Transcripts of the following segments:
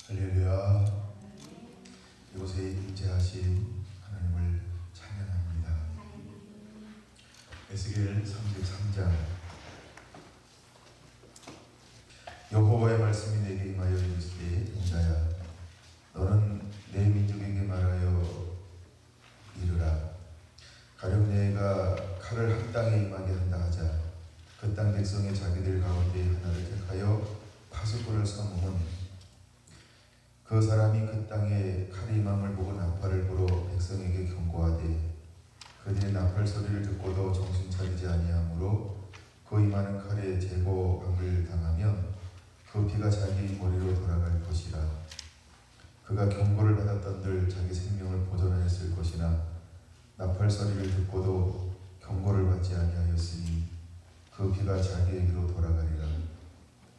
할렐루야. 이곳에 임재하신 하나님을 찬양합니다. 에스겔 33장. 여호와의 말씀이 내게 임하여 이르시되 인자야 너는 내 민족에게 말하여 이르라. 가령 내가 칼을 한 땅에 임하게 한다 하자 그 땅 백성의 자기들 가운데 하나를 택하여 파수꾼을 삼으면 그 사람이 그 땅에 칼이 임함을 보고 나팔을 불어 백성에게 경고하되 그들의 나팔 소리를 듣고도 정신 차리지 아니하므로 그 임하는 칼에 제거함을 당하면 그 피가 자기 머리로 돌아갈 것이라. 그가 경고를 받았던들 자기 생명을 보존하였을 것이나 나팔 소리를 듣고도 경고를 받지 아니하였으니 그 피가 자기에게로 돌아가리라.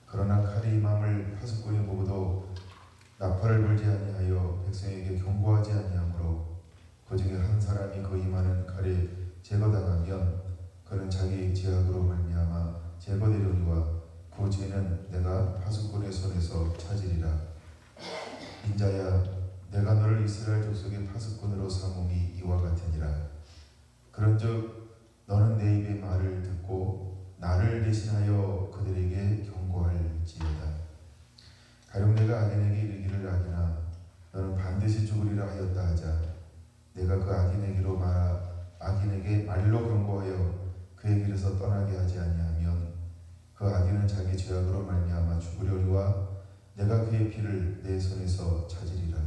그러나 칼이 임함을 파수꾼이 보고도 나팔을 불지 아니하여 백성에게 경고하지 아니하므로 그 중에 한 사람이 그 임하는 칼에 제거당하면 그는 자기 죄악으로 말미암아 제거되려니와 그 죄는 내가 파수꾼의 손에서 찾으리라. 인자야 내가 너를 이스라엘 족속의 파수꾼으로 삼음이 이와 같으니라. 그런즉 너는 내 입의 말을 듣고 나를 대신하여 그들에게 경고할지어다. 가령 내가 악인에게 이르기를 악인아 너는 반드시 죽으리라 하였다 하자 내가 그 악인에게 말로 경고하여 그의 길에서 떠나게 하지 아니하면 그 악인은 자기 죄악으로 말미암아 죽으려니와 내가 그의 피를 내 손에서 찾으리라.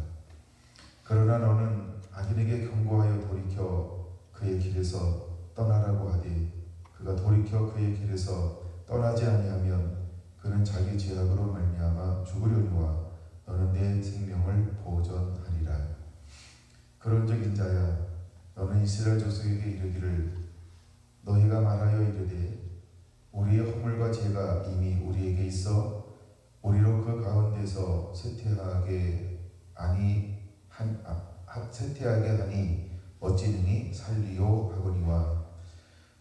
그러나 너는 악인에게 경고하여 돌이켜 그의 길에서 떠나라고 하되 그가 돌이켜 그의 길에서 떠나지 아니하면 그는 자기 죄악으로 말미암아 죽으려니와 너는 내 생명을 보존하리라. 그런즉 인자야 너는 이스라엘 족속에게 이르기를 너희가 말하여 이르되 우리의 허물과 죄가 이미 우리에게 있어 우리로 그 가운데서 쇠퇴하게 하니 어찌 능히 살리요 하거니와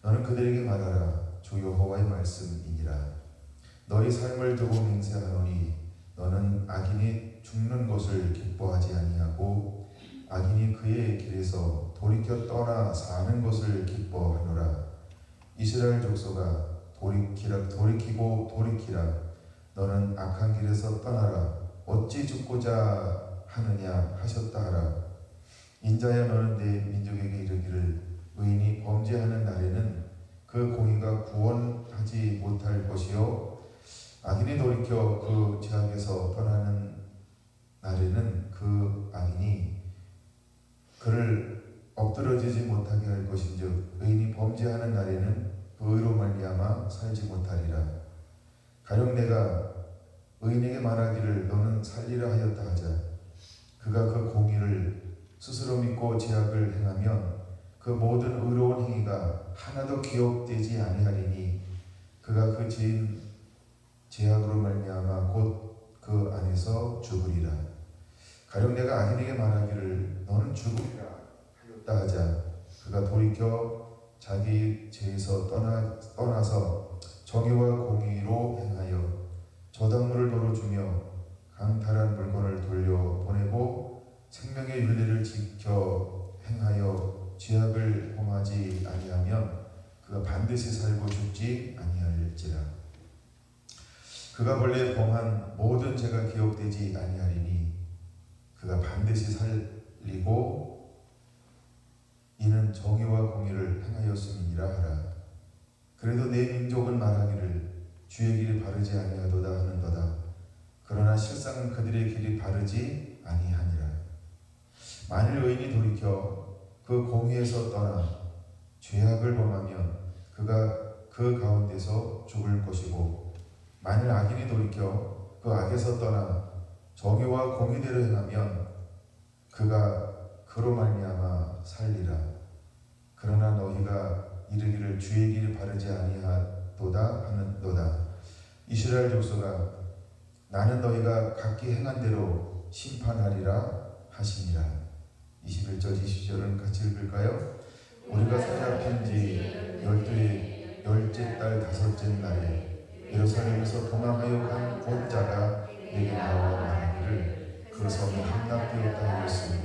너는 그들에게 말하라. 주 여호와의 말씀이니라. 너희 삶을 두고 맹세하노니 너는 악인이 죽는 것을 기뻐하지 아니하고 악인이 그의 길에서 돌이켜 떠나 사는 것을 기뻐하노라. 이스라엘 족속아 돌이키고 돌이키라. 너는 악한 길에서 떠나라. 어찌 죽고자 하느냐 하셨다 하라. 인자야 너는 내 민족에게 이르기를 의인이 범죄하는 날에는 그 공의가 구원하지 못할 것이요 악인이 돌이켜 그 죄악에서 떠나는 날에는 그 악인이 그를 엎드러지지 못하게 할 것인즉 의인이 범죄하는 날에는 그 의로 말미암아 살지 못하리라. 가령 내가 의인에게 말하기를 너는 살리라 하였다 하자 그가 그 공의를 스스로 믿고 죄악을 행하면 그 모든 의로운 행위가 하나도 기억되지 아니하리니 그가 그 죄악으로 말미암아 곧 그 안에서 죽으리라. 가령 내가 악인에게 말하기를 너는 죽으리라 하였다 하자 그가 돌이켜 자기 죄에서 떠나서 정의와 공의로 행하여 저당물을 도로 주며 강탈한 물건을 돌려보내고 생명의 윤리를 지켜 행하여 죄악을 범하지 아니하면 그가 반드시 살고 죽지 아니할지라. 그가 본래 범한 모든 죄가 기억되지 아니하리니 그가 반드시 살리고 이는 정의와 공의를 행하였음이니라 하라. 그래도 내 민족은 말하기를 주의 길이 바르지 아니하도다 하는도다. 그러나 실상은 그들의 길이 바르지 아니하니라. 만일 의인이 돌이켜 그 공의에서 떠나 죄악을 범하면 그가 그 가운데서 죽을 것이고 만일 악인이 돌이켜 그 악에서 떠나 정의와 공의대로 행하면 그가 그로 말미암아 살리라. 그러나 너희가 이르기를 주의 길이 바르지 아니하도다 하는도다. 이스라엘 족속아 나는 너희가 각기 행한 대로 심판하리라 하시니라. 21절 22절은 같이 읽을까요? 우리가 사잡힌 지 열째 달 다섯째 날에 예루살렘에서 도망하여 간 본 자가 내게 나와 말하기를 그 섬이 함락되었다 하였으니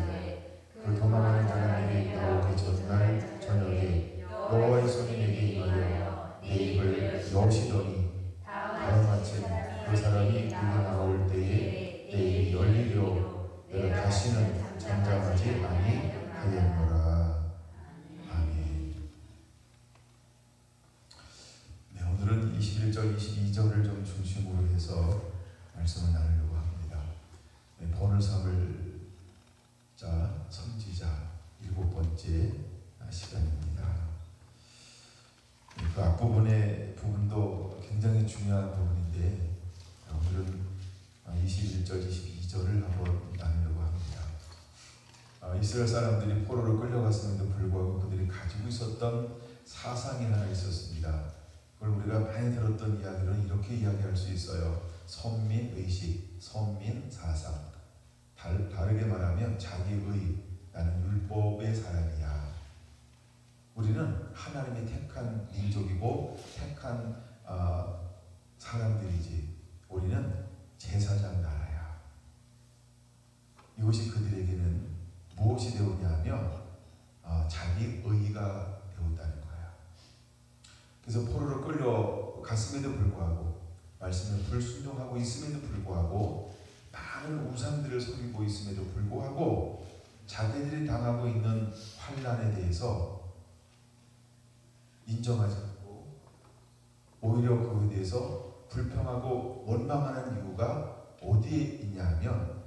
그 도망하는 자가 내게 나오기 전날 저녁에 여호와의 손이 내게 임하여 내 입을 여시더니 다음 아침 그 사람이 내게 나올 때에 내 입이 열리려 내가 다시는 잠잠하지 아니하였노라. 아멘. 네, 오늘은 21절, 22절을 좀 중심으로 해서 말씀을 나누려고 합니다. 네, 본을 삼을 자, 선지자 7번째 시간입니다. 네, 그 앞부분의 부분도 굉장히 중요한 부분인데 오늘은 21절, 22절을 한번 나누려고 합니다. 이스라엘 사람들이 포로로 끌려갔음에도 불구하고 그들이 가지고 있었던 사상이 하나 있었습니다. 그걸 우리가 많이 들었던 이야기는 이렇게 이야기할 수 있어요. 선민의식, 선민사상. 다르게 말하면 자기의, 나는 율법의 사람이야. 우리는 하나님이 택한 민족이고 택한 사람들이지. 우리는 제사장 나라야. 이것이 그들에게는 무엇이 되었냐 하면 자기 의가 되었다는 거야. 그래서 포로로 끌려갔음에도 불구하고 말씀에 불순종하고 있음에도 불구하고 많은 우상들을 섬기고 있음에도 불구하고 자기들이 당하고 있는 환난에 대해서 인정하지 않고 오히려 그에 대해서 불평하고 원망하는 이유가 어디에 있냐 하면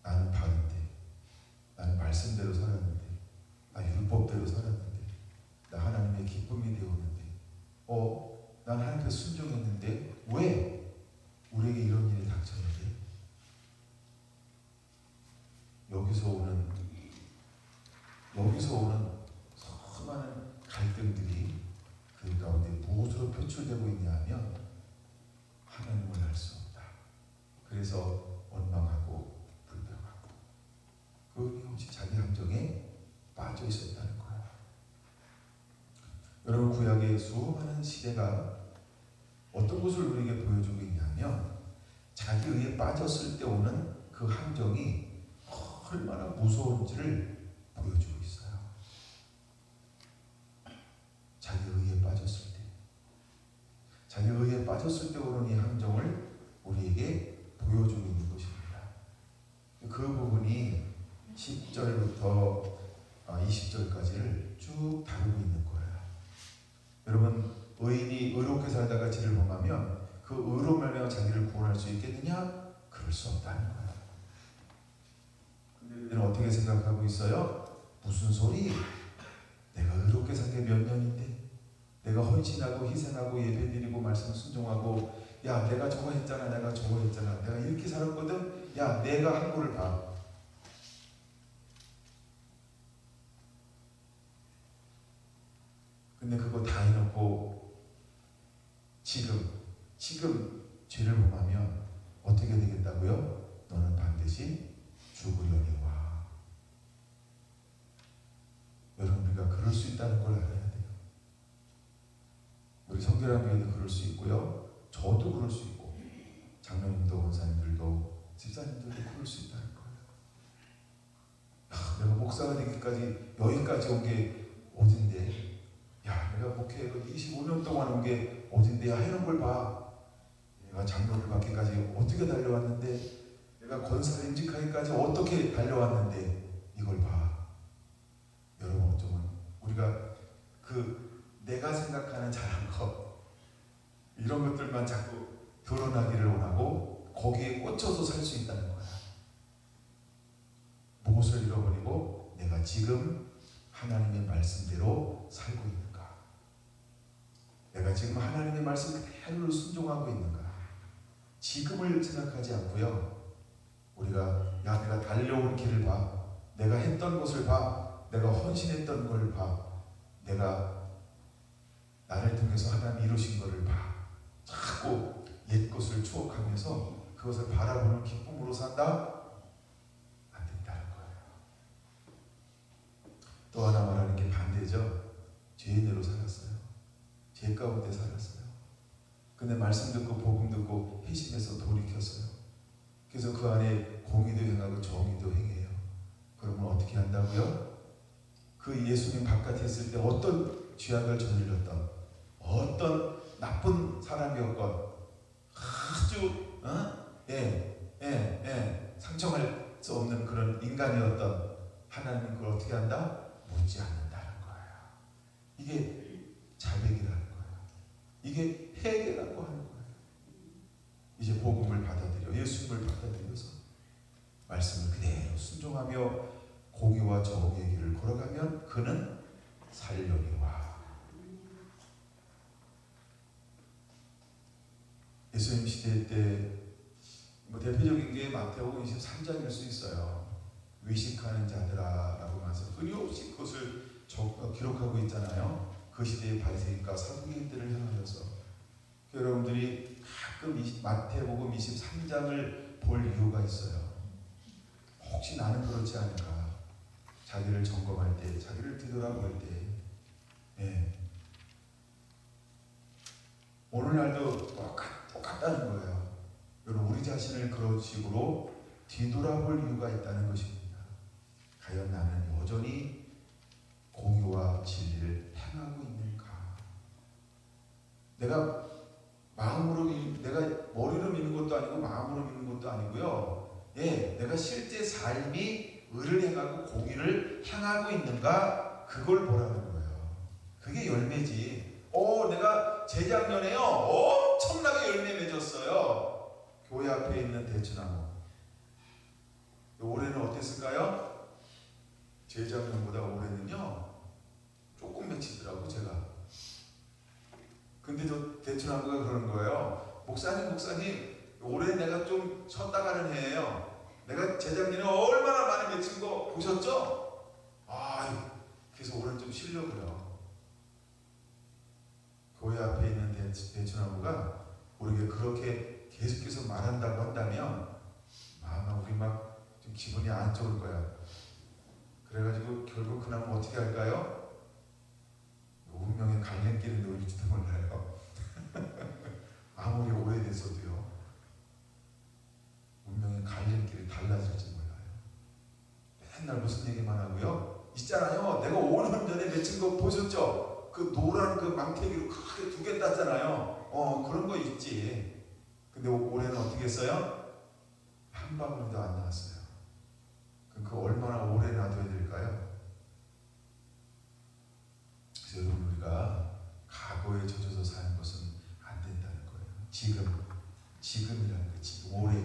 나는 바른데, 나는 말씀대로 살았는데, 나 율법대로 살았는데, 나 하나님의 기쁨이 되었는데, 난 하나님께 순종했는데 왜 우리에게 이런 일이 닥쳐야 돼? 여기서 오는 수많은 갈등들이 그 가운데 무엇으로 표출되고 있냐 하면 하나님을 알 수 없다. 그래서 원망하고 불평하고 끊임없이 자기 함정에 빠져 있었다는 거야. 여러분, 구약의 수많은 시대가 어떤 것을 우리에게 보여주고 있냐면 자기 의에 빠졌을 때 오는 그 함정이 얼마나 무서운지를 보여주고 있어요. 자기 의에 빠졌을 때, 자기 의에 빠졌을 때 오는 이 함정을 우리에게 보여주고 있는 것입니다. 그 부분이 10절부터 20절까지를 쭉 다루고 있는 거예요. 여러분, 의인이 의롭게 살다가 죄를 범하면 그 의로 말미암아 자기를 구원할 수 있겠느냐? 그럴 수 없다는 거예요. 근데 우리는 어떻게 생각하고 있어요? 무슨 소리? 내가 의롭게 산 게 몇 년인데, 내가 헌신하고 희생하고 예배드리고 말씀 순종하고, 야 내가 저거 했잖아, 내가 저거 했잖아, 내가 이렇게 살았거든, 야 내가 한 거를 봐. 근데 그거 다 해놓고 지금 죄를 범하면 어떻게 되겠다고요? 너는 반드시 죽으려니와. 여러분, 우리가 그럴 수 있다는 걸 알아야 돼요. 우리 성결한 교회도 그럴 수 있고요, 저도 그럴 수 있고, 장로님도 원사님들도 집사님들도 그럴 수 있다는 거예요. 내가 목사가 되기까지 여기까지 온 게 어딘데, 야 내가 목회로 25년 동안 온 게 어딘데, 야 해놓은 걸 봐. 내가 장로를 받기까지 어떻게 달려왔는데, 내가 권사를 임직하기까지 어떻게 달려왔는데, 이걸 봐. 여러분, 어쩌면 우리가 내가 생각하는 잘한 것, 이런 것들만 자꾸 드러나기를 원하고 거기에 꽂혀서 살 수 있다는 거야. 무엇을 잃어버리고 내가 지금 하나님의 말씀대로 살고 있는가? 내가 지금 하나님의 말씀 그대로 순종하고 있는가? 지금을 생각하지 않고요, 우리가 야 내가 달려온 길을 봐, 내가 했던 것을 봐, 내가 헌신했던 걸 봐, 내가 나를 통해서 하나님 이루신 것을 봐. 자꾸 옛 것을 추억하면서 그것을 바라보는 기쁨으로 산다? 안 된다는 거예요. 또 하나 말하는 게 반대죠. 죄인대로 살았어요. 죄 가운데 살았어요. 근데 말씀 듣고 복음 듣고 회심해서 돌이켰어요. 그래서 그 안에 공의도 행하고 정의도 행해요. 그러면 어떻게 한다고요? 그 예수님 바깥에 있을 때 어떤 죄악을 저질렀던, 어떤 나쁜 사람이었건, 아주 상정할 수 없는 그런 인간이었던 하나님은 그걸 어떻게 한다? 묻지 않는다는 거예요. 이게 자백이라는 거예요. 이게 회개라고 하는 거예요. 이제 복음을 받아들여, 예수님을 받아들여서 말씀을 그대로 순종하며 공의와 정의의 길을 걸어가면 그는 살려니와. 예수님 시대 때 대표적인 게 마태복음 23장일 수 있어요. 외식하는 자들아라고 하면서 끊임없이 그것을 기록하고 있잖아요. 그 시대의 바리새인과 사두개인들을 향하여서. 여러분들이 가끔 마태복음 23장을 볼 이유가 있어요. 혹시 나는 그렇지 않을까? 자기를 점검할 때, 자기를 뒤돌아볼 때, 오늘날도 똑같다는 거예요. 여러분, 우리 자신을 그런 식으로 뒤돌아볼 이유가 있다는 것입니다. 과연 나는 여전히 공의와 진리를 행하고 있는가? 내가 마음으로, 내가 머리로 믿는 것도 아니고 마음으로 믿는 것도 아니고요. 내가 실제 삶이 의를 행하고 공의를 향하고 있는가? 그걸 보라는 거예요. 그게 열매지. 내가 재작년에요, 엄청나게 열매 맺었어요. 교회 앞에 있는 대추나무. 올해는 어땠을까요? 재작년보다 올해는요, 조금 맺히더라고, 제가. 근데 저 대추나무가 그런 거예요. 목사님, 올해 내가 좀 쉬었다 가는 해예요. 내가 재작년에 얼마나 많이 맺힌 거 보셨죠? 그래서 올해는 좀 쉬려고요. 교회 앞에 있는 대추나무가 우리에게 그렇게 계속해서 말한다고 한다면 아마 우리 막 좀 기분이 안 좋을 거야. 그래가지고 결국 그 나무 어떻게 할까요? 운명의 갈림길에 놓일지도 몰라요. 아무리 오래돼서도요. 운명의 갈림길이 달라질지 몰라요. 맨날 무슨 얘기만 하고요. 있잖아요. 내가 5년 전에 맺힌 거 보셨죠? 그 노란 그 망태기로 크게 2개 땄잖아요. 그런 거 있지. 근데 올해는 어떻게 했어요? 한 방울도 안 나왔어요. 그럼 그 얼마나 오래 놔둬야 될까요? 그래서 여러분, 우리가 과거에 젖어서 사는 것은 안 된다는 거예요. 지금이라는 거, 지금 올해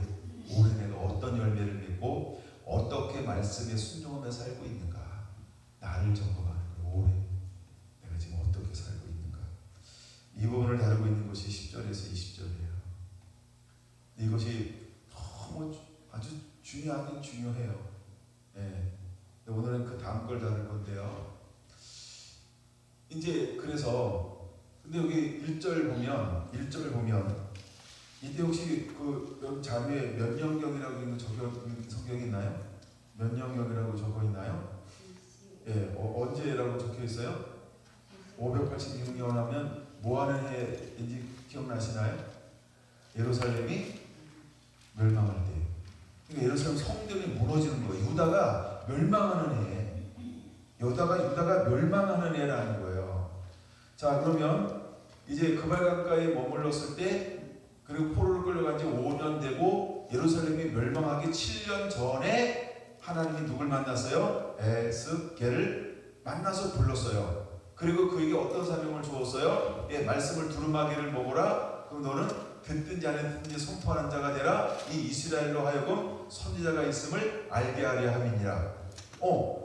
내가 어떤 열매를 맺고 어떻게 말씀에 순종하며 살고 있는가, 나를 점검하는 거예요. 올해 내가 지금 어떻게 살고 있는가. 이 부분을 다루고 있는 것이 10절에서 20절이에요. 이것이 너무 아주 중요하긴 중요해요. 오늘은 그 다음 걸 다룰 건데요. 이제 그래서 근데 여기 1절 보면 이때 혹시 그 자료에 면역경이라고 있는 성경이 있나요? 면역경이라고 적어 있나요? 언제라고 적혀 있어요? 586년 하면 뭐 하는 해인지 기억나시나요? 예루살렘이 멸망할 때. 그러니까 예루살렘 성전이 무너지는 거예요. 유다가 멸망하는 해. 유다가 멸망하는 해라는 거예요. 자, 그러면 이제 그발강가에 머물렀을 때, 그리고 포로를 끌려간 지 5년 되고 예루살렘이 멸망하기 7년 전에 하나님이 누굴 만났어요? 에스겔을 만나서 불렀어요. 그리고 그에게 어떤 사명을 주었어요? 말씀을 두루마기를 먹어라. 그럼 너는 듣든지 안 듣든지 선포하는 자가 되라. 이 이스라엘로 하여금 선지자가 있음을 알게 하려 함이니라.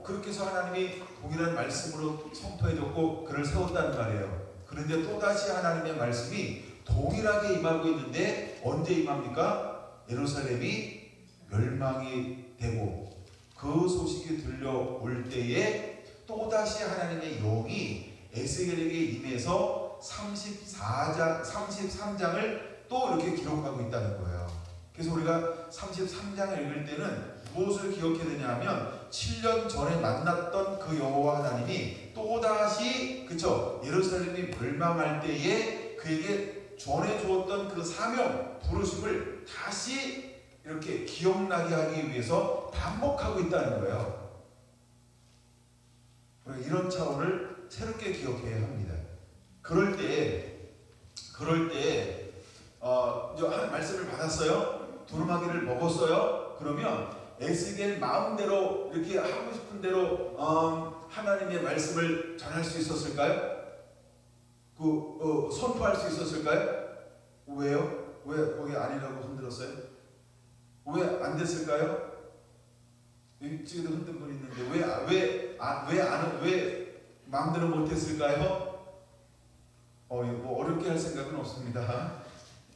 그렇게 해서 하나님이 동일한 말씀으로 선포해줬고 그를 세웠다는 말이에요. 그런데 또다시 하나님의 말씀이 동일하게 임하고 있는데 언제 임합니까? 예루살렘이 멸망이 되고 그 소식이 들려올 때에 또다시 하나님의 영이 에스겔에게 임해서 33장을 또 이렇게 기록하고 있다는 거예요. 그래서 우리가 33장을 읽을 때는 무엇을 기억해야 되냐 하면 7년 전에 만났던 그 여호와 하나님이 또다시 예루살렘이 멸망할 때에 그에게 전해 주었던 그 사명, 부르심을 다시 이렇게 기억나게 하기 위해서 반복하고 있다는 거예요. 이런 차원을 새롭게 기억해야 합니다. 그럴 때 이제 한 말씀을 받았어요. 두루마기를 먹었어요. 그러면 에스겔 마음대로 이렇게 하고 싶은 대로 하나님의 말씀을 전할 수 있었을까요? 선포할 수 있었을까요? 왜요? 왜 거기 아니라고 흔들었어요? 왜 안 됐을까요? 지금도 흔든 분이 있는데 왜 마음대로 못했을까요? 뭐 어렵게 할 생각은 없습니다.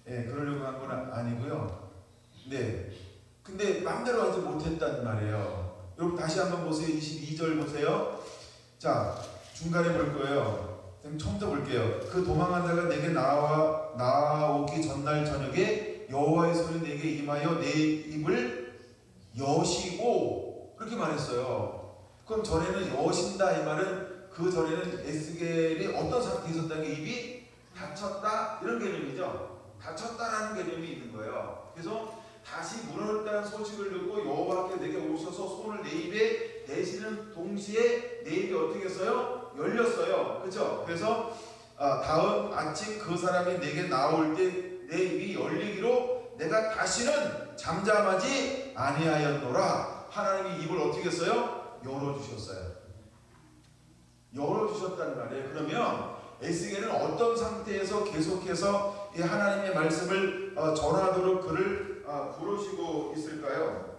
예, 그러려고 한 건 아니고요. 네. 근데 마음대로 하지 못했단 말이에요. 여러분 다시 한번 보세요. 22절 보세요. 자, 중간에 볼 거예요. 처음부터 볼게요. 그 도망한 자가 내게 나오기 전날 저녁에 여호와의 손이 내게 임하여 내 입을 여시고 그렇게 말했어요. 그럼 전에는 여신다 이 말은 그 전에는 에스겔이 어떤 상태에 있었다는 게 입이 닫혔다 이런 개념이죠. 닫혔다라는 개념이 있는 거예요. 그래서 다시 무너졌다는 소식을 듣고 여호와께 내게 오셔서 손을 내 입에 대시는 동시에 내 입이 어떻게 했어요? 열렸어요. 그렇죠? 그래서 다음 아침 그 사람이 내게 나올 때 내 입이 열리기로 내가 다시는 잠잠하지 아니하였노라. 하나님이 입을 어떻게 했어요? 열어주셨어요. 열어주셨다는 말이에요. 그러면 에스겔은 어떤 상태에서 계속해서 이 하나님의 말씀을 전하도록 그를 부르시고 있을까요?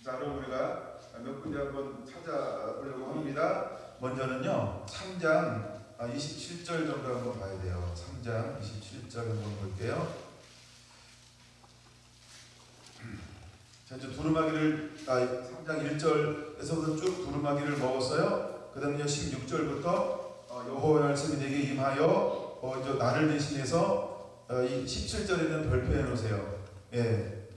자, 그럼 우리가 몇 군데 한번 찾아보려고 합니다. 먼저는요, 3장 27절 정도 한번 봐야 돼요. 3장 27절 한번 볼게요. 자, 이제 두루마기를 3장 1절에서부터 쭉 두루마기를 먹었어요. 그 다음에 16절부터 여호와의 말씀이 내게 임하여 이제 나를 대신해서 이 17절에는 별표해 놓으세요. 예,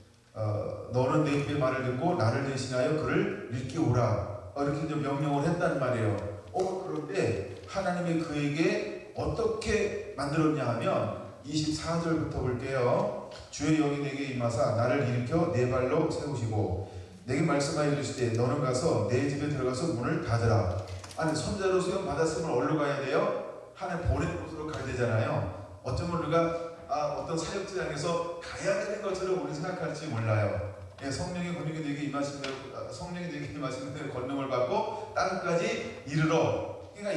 너는 내 입의 말을 듣고 나를 대신하여 그를 읽게 오라. 이렇게 이제 명령을 했단 말이에요. 그런데 하나님이 그에게 어떻게 만들었냐 하면 24절부터 볼게요. 주의 영이 내게 임하사 나를 일으켜 내 발로 세우시고 내게 말씀하여 이르시되 너는 가서 내 집에 들어가서 문을 닫으라. 아니, 선자로 수용 받았으면 어디로 가야 돼요? 하나님 보낸 곳으로 가야 되잖아요. 어쩌면 우리가 어떤 사역지장에서 가야 되는 것처럼 우리 생각할지 몰라요. 예, 성령의 권능이 내게 임하신 대로 권능을 받고 땅까지 이르러. 그러니까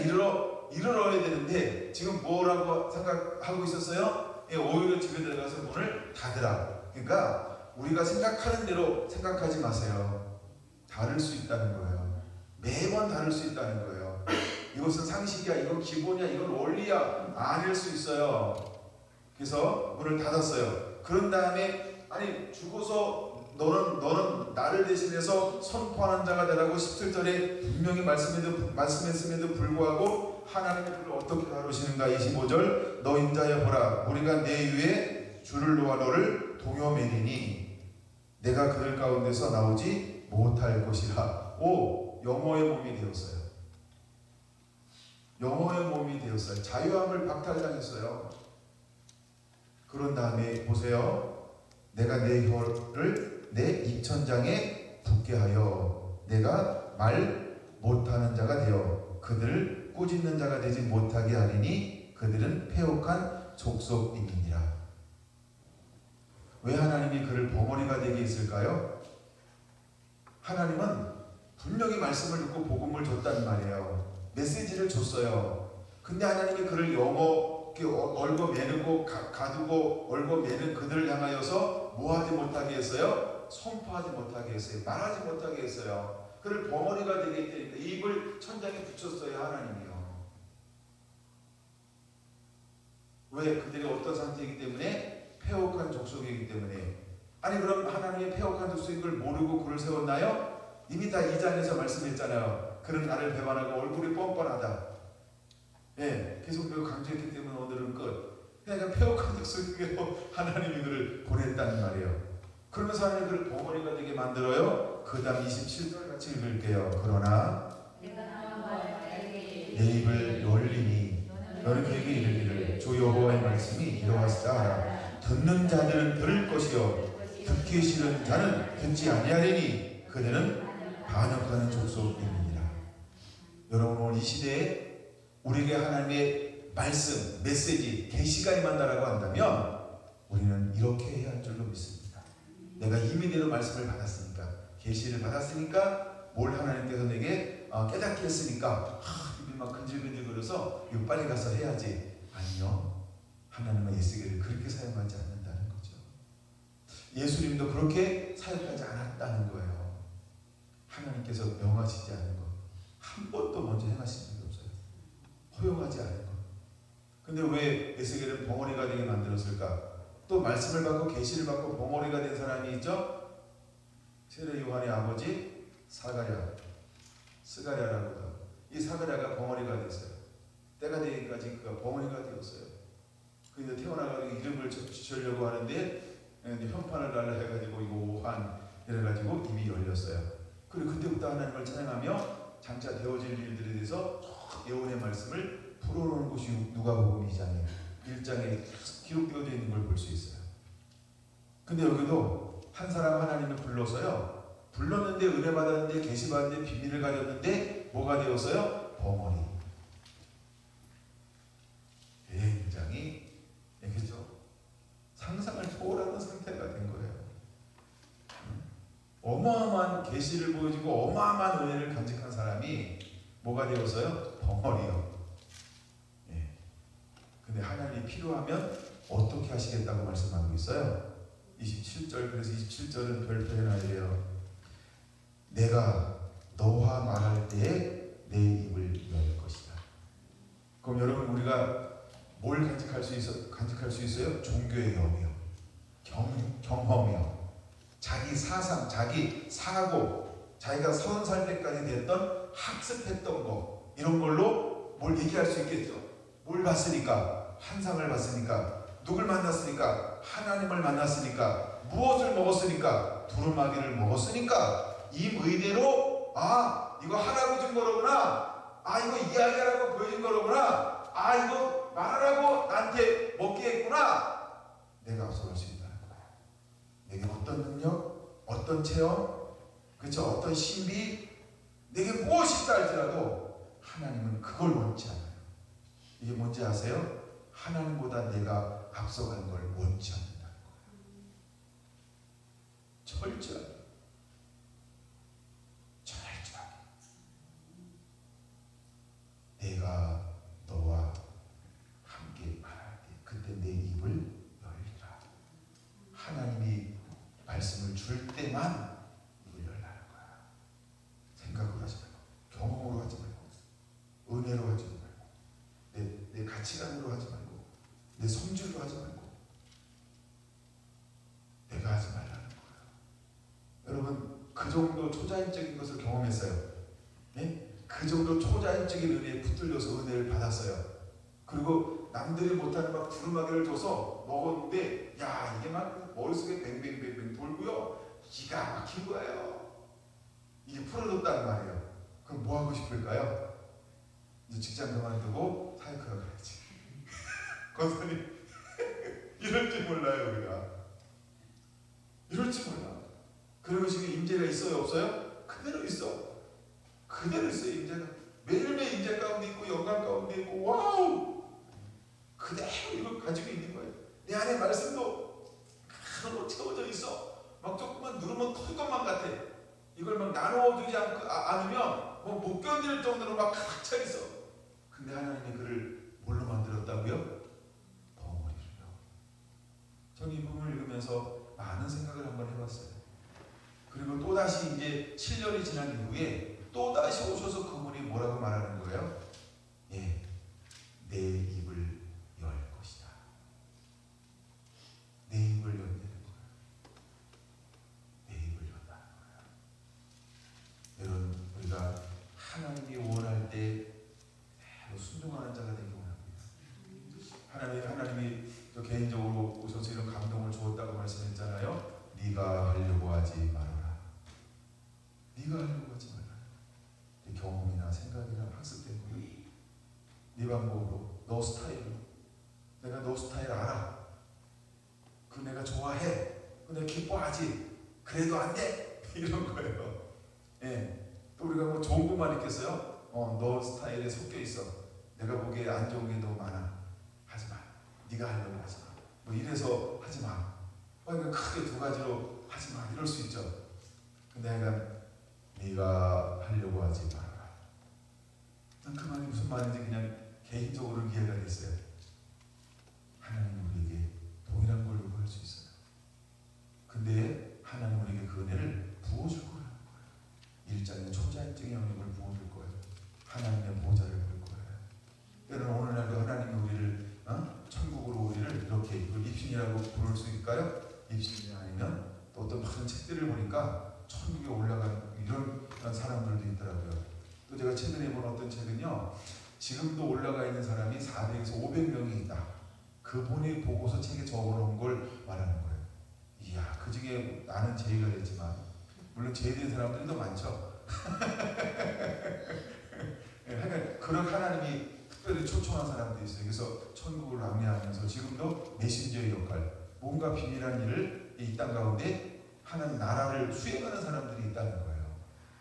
이르러야 되는데 지금 뭐라고 생각하고 있었어요? 예, 오히려 집에 들어가서 문을 닫으라. 그러니까 우리가 생각하는 대로 생각하지 마세요. 다를 수 있다는 거예요. 매번 다를 수 있다는 거예요. 이것은 상식이야, 이건 기본이야, 이건 원리야 아닐 수 있어요. 그래서 문을 닫았어요. 그런 다음에 죽어서 너는 나를 대신해서 선포하는 자가 되라고 17절에 분명히 말씀했음에도 불구하고 하나님이 그를 어떻게 다루시는가. 25절 너 인자여 보라 우리가 내 위에 줄을 놓아 너를 동요매리니 내가 그들 가운데서 나오지 못할 것이라. 영어의 몸이 되었어요. 영어의 몸이 되었어요. 자유함을 박탈당했어요. 그런 다음에 보세요. 내가 내 혀를 내 입천장에 붙게 하여 내가 말 못하는 자가 되어 그들을 꾸짖는 자가 되지 못하게 하리니 그들은 패옥한 족속임이니라. 왜 하나님이 그를 벙어리가 되게 했을까요? 하나님은 분명히 말씀을 듣고 복음을 줬단 말이에요. 메시지를 줬어요. 근데 하나님이 그를 얽어매고 가두고 얽어매는 그들을 향하여서 뭐하지 못하게 했어요? 선포하지 못하게 했어요. 말하지 못하게 했어요. 그를 벙어리가 되게 했다니까. 입을 천장에 붙였어요. 하나님이요. 왜? 그들이 어떤 상태이기 때문에? 패옥한 족속이기 때문에. 그럼 하나님의 패옥한 족속인 걸 모르고 그를 세웠나요? 이미 다 2장에서 말씀했잖아요. 그는 나를 배반하고 얼굴이 뻔뻔하다. 예, 계속 그걸 강조했기 때문에 오늘은 그러니까 패옥한 족속에게로 하나님이 그를 보냈다는 말이에요. 그러면서 하나님이 그를 벙어리가 되게 만들어요. 그 다음 27절 같이 읽을게요. 그러나 내 입을 열리니 너는 그에게 이르기를 주 여호와의 말씀이 이러하시다 하라. 듣는 자들은 들을 것이요 듣기 싫은 자는 듣지 아니하리니 그들은 반역하는 족속이니라. 여러분, 오늘 이 시대에 우리에게 하나님의 말씀, 메시지, 계시가 임한다라고 한다면 우리는 이렇게 해야 할 줄로 믿습니다. 내가 임의대로 말씀을 받았으니까, 계시를 받았으니까, 뭘 하나님께서 내게 깨닫게 했으니까 입이 막 근질근질거려서 이거 빨리 가서 해야지. 아니요, 하나님은 예수를 그렇게 사용하지 않는다는 거죠. 예수님도 그렇게 사역하지 않았다는 거예요. 하나님께서 명하시지 않은 것 한 번도 먼저 행하신 적이 없어요. 허용하지 않은 것. 근데 왜 에스겔은 벙어리가 되게 만들었을까? 또 말씀을 받고 계시를 받고 벙어리가 된 사람이 있죠? 세례 요한의 아버지 스가랴라고 해요. 이 스가랴가 벙어리가 됐어요. 때가 되기까지 그가 벙어리가 되었어요. 그런데 태어나가지고 이름을 지으려고 하는데 현판을 달라 해가지고 이거 오한 이래가지고 입이 열렸어요. 그리고 그때부터 하나님을 찬양하며 장차 되어질 일들에 대해서 예언의 말씀을 풀어놓은 곳이 누가복음 2장에 1장에 기록되어져 있는 걸 볼 수 있어요. 근데 여기도 한 사람 하나님을 불렀어요. 불렀는데 은혜 받았는데 계시 받았는데 비밀을 가졌는데 뭐가 되었어요? 벙어리. 굉장히 얘기죠. 상상을 초월하는 상태가 된 거예요. 어마어마한 계시를 보여주고 어마어마한 은혜를 간직한 사람이 뭐가 되었어요? 벙어리요. 예. 근데 하나님이 필요하면 어떻게 하시겠다고 말씀하고 있어요? 27절, 그래서 27절은 별 표현해야 돼요. 내가 너와 말할 때에 내 입을 열 것이다. 그럼 여러분, 우리가 뭘 간직할 수 있어요? 종교의 영이요, 경험이요, 자기 사상, 자기 사고, 자기가 30살 때까지 됐던 학습했던 거, 이런 걸로 뭘 얘기할 수 있겠죠. 뭘 봤으니까, 환상을 봤으니까, 누굴 만났으니까, 하나님을 만났으니까, 무엇을 먹었으니까, 두루마기를 먹었으니까, 임의대로 이거 하라고 준 거로구나, 이거 이야기하라고 보여준 거로구나, 이거 말하라고 나한테 먹게 했구나, 내가 앞서갈 수 있다는 거야. 내게 어떤 능력, 어떤 체험, 그렇죠? 어떤 신비, 내게 무엇이 있다 할지라도 하나님은 그걸 원치 않아요. 이게 뭔지 아세요? 하나님보다 내가 앞서가는 걸 원치 않는다는 거예요. 철저하게. 내가 너와 함께 말할 때 그때 내 입을 열리라. 하나님이 말씀을 줄 때만 입을 열라는 거야. 생각으로 하지 말고, 경험으로 하지 말고, 은혜로 하지 말고, 내 가치관으로 하지 말고, 내 성질로 하지 말고, 내가 하지 말라는 거야. 여러분, 그 정도 초자연적인 것을 경험했어요. 예? 그 정도 초자연적인 은혜에 붙들려서 은혜를 받았어요. 그리고 남들이 못하는 막 두루마기를 줘서 먹었는데, 야, 이게 막 머릿속에 뱅뱅뱅뱅 돌고요, 기가 막힌 거예요. 이게 풀어졌다는 말이에요. 그럼 뭐 하고 싶을까요? 이제 직장 그만두고 사이클을 가야지. 권사님, 이럴 줄 몰라요, 우리가. 이럴 줄 몰라. 그리고 지금 임재가 있어요, 없어요? 그대로 있어. 그대로 있어요, 임재가. 매일매일 임재 가운데 있고, 영광 가운데 있고, 와우! 그대로 이걸 가지고 있는 거예요. 내 안에 말씀도 가득 채워져 있어. 막 조금만 누르면 터질 것만 같아. 이걸 막 나누어주지 않으면 못 견딜 정도로 막 가득 차 있어. 근데 하나님이 그를 뭘로 만들었다고요? 벙어리로요. 저는 이 부분을 읽으면서 많은 생각을 한번 해봤어요. 그리고 또다시 이제 7년이 지난 이후에 또다시 오셔서 그분이 뭐라고 말하는 거예요? 예, 내 입을 열 것이다. 내 입을 연다는 거예요. 내 입을 연다는 거예요. 여러분, 우리가 하나님이 원할 때 순종하는 자가 되기 원합니다. 하나님이 저 개인적으로 오셔서 이런 감동을 주었다고 말씀했잖아요. 네가 하려고 하지 말아라. 네가 하려고 하지 말아라. 네 경험이나 생각이나 학습된 거, 네 방법으로, 너 스타일로. 내가 너 스타일 알아. 그 내가 좋아해. 그 내가 기뻐하지. 그래도 안 돼. 이런 거예요. 예. 또 우리가 뭐 좋은 것만 있겠어요? 너 스타일에 섞여 있어. 내가 보기에 안 좋은 게 너무 많아. 하지 마. 네가 하려고 하지 마. 뭐 이래서 하지 마. 그러니까 크게 두 가지로 하지 마. 이럴 수 있죠. 근데 하여간 네가 하려고 하지 말아라. 난 그 말이 무슨 말인지 그냥 개인적으로 이해가 됐어요. 하나님 우리에게 동일한 걸 요구할 수 있어요. 근데 하나님 우리에게 그 은혜를 부어줄 거라는 거예요. 1장에 초자적인 영역을 부어줄 거예요. 하나님의 보좌를 볼 거예요. 때로는 오늘날도 하나님이 우리를 천국으로 우리를 이렇게 이걸 입신이라고 부를 수 있을까요? 입신이 아니면 또 어떤 많은 책들을 보니까 천국에 올라가는 이런 사람들도 있더라고요. 또 제가 최근에 본 어떤 책은요, 지금도 올라가 있는 사람이 400에서 500명이 있다. 그분이 보고서 책에 적어놓은 걸 말하는 거예요. 이야, 그 중에 나는 제의가 됐지만, 물론 제의된 사람들도 많죠. 하여간 그런 하나님이 특별히 초청한 사람도 있어요. 그래서 천국을 안내하면서 지금도 메신저의 역할, 뭔가 비밀한 일을 이 땅 가운데 하나님 나라를 수행하는 사람들이 있다는 거예요.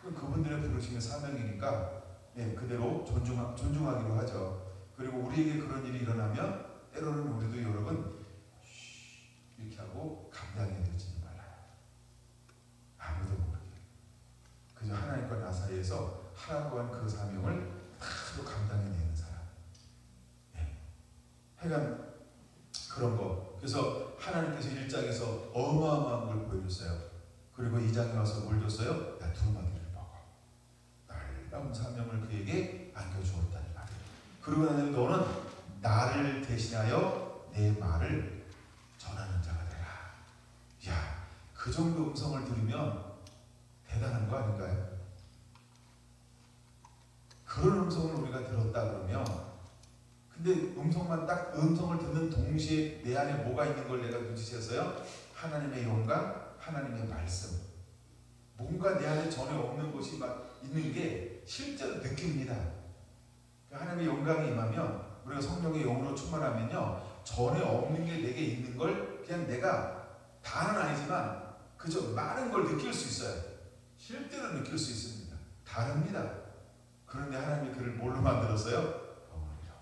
그럼 그분들의 부르심의 사명이니까 그대로 존중하기로 하죠. 그리고 우리에게 그런 일이 일어나면 때로는 우리도 여러분 이렇게 하고 감당해야 될지는 몰라요. 아무도 모르게 그저 하나님과 나 사이에서 하라고 한 그 사명을 다 감당해내는 사람. 하여간 그런 거. 그래서 하나님께서 1장에서 어마어마한 걸 보여줬어요. 그리고 2장에 와서 뭘 줬어요? 야, 두루마기를 먹어. 놀라운 사명을 그에게 안겨주었다는 말이에요. 그러고 나면 너는 나를 대신하여 내 말을 전하는 자가 되라. 야, 그 정도 음성을 들으면 대단한 거 아닌가요? 그런 음성을 우리가 들었다 그러면, 근데 음성을 듣는 동시에 내 안에 뭐가 있는 걸 내가 눈치챘어요? 하나님의 영광, 하나님의 말씀. 뭔가 내 안에 전에 없는 것이 막 있는 게 실제로 느낍니다. 하나님의 영광이 임하면, 우리가 성령의 영으로 충만하면요, 전에 없는 게 내게 있는 걸 그냥 내가 다는 아니지만 그저 많은 걸 느낄 수 있어요. 실제로 느낄 수 있습니다. 다릅니다. 그런데 하나님이 그를 뭘로 만들었어요? 덩어리로.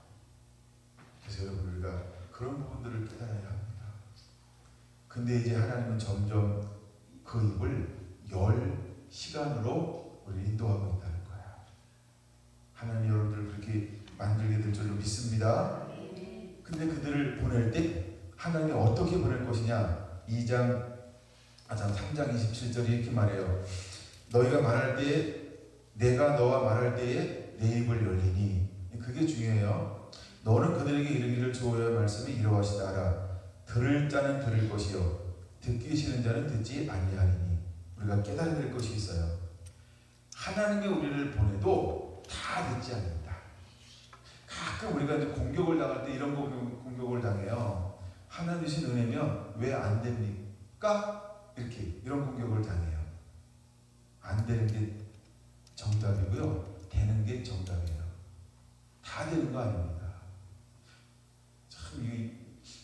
그래서 여러분 우리가 그런 부분들을 깨달아야 합니다. 근데 이제 하나님은 점점 그 입을 열 시간으로 우리를 인도하고 있다는 거예요. 하나님 여러분들 그렇게 만들게 될 줄로 믿습니다. 근데 그들을 보낼 때 하나님이 어떻게 보낼 것이냐? 3장 27절이 이렇게 말해요. 너희가 말할 때에 내가 너와 말할 때에 내 입을 열리니. 그게 중요해요. 너는 그들에게 이르기를 주의 말씀이 이러하시다 하라. 들을 자는 들을 것이요 듣기 싫은 자는 듣지 아니하리니. 우리가 깨달아야 될 것이 있어요. 하나님이 우리를 보내도 다 듣지 않는다. 가끔 우리가 이제 공격을 당할 때 이런 공격을 당해요. 하나님 주신 은혜면 왜 안 됩니까? 이런 공격을 당해요. 안 되는 게 정답이고요, 되는 게 정답이에요. 다 되는 거 아닙니다. 참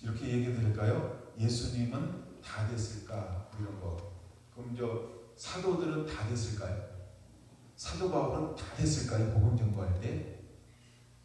이렇게 얘기해도 될까요? 예수님은 다 됐을까? 이런 거. 그럼 사도들은 다 됐을까요? 사도 바울은 다 됐을까요? 복음 전거할 때?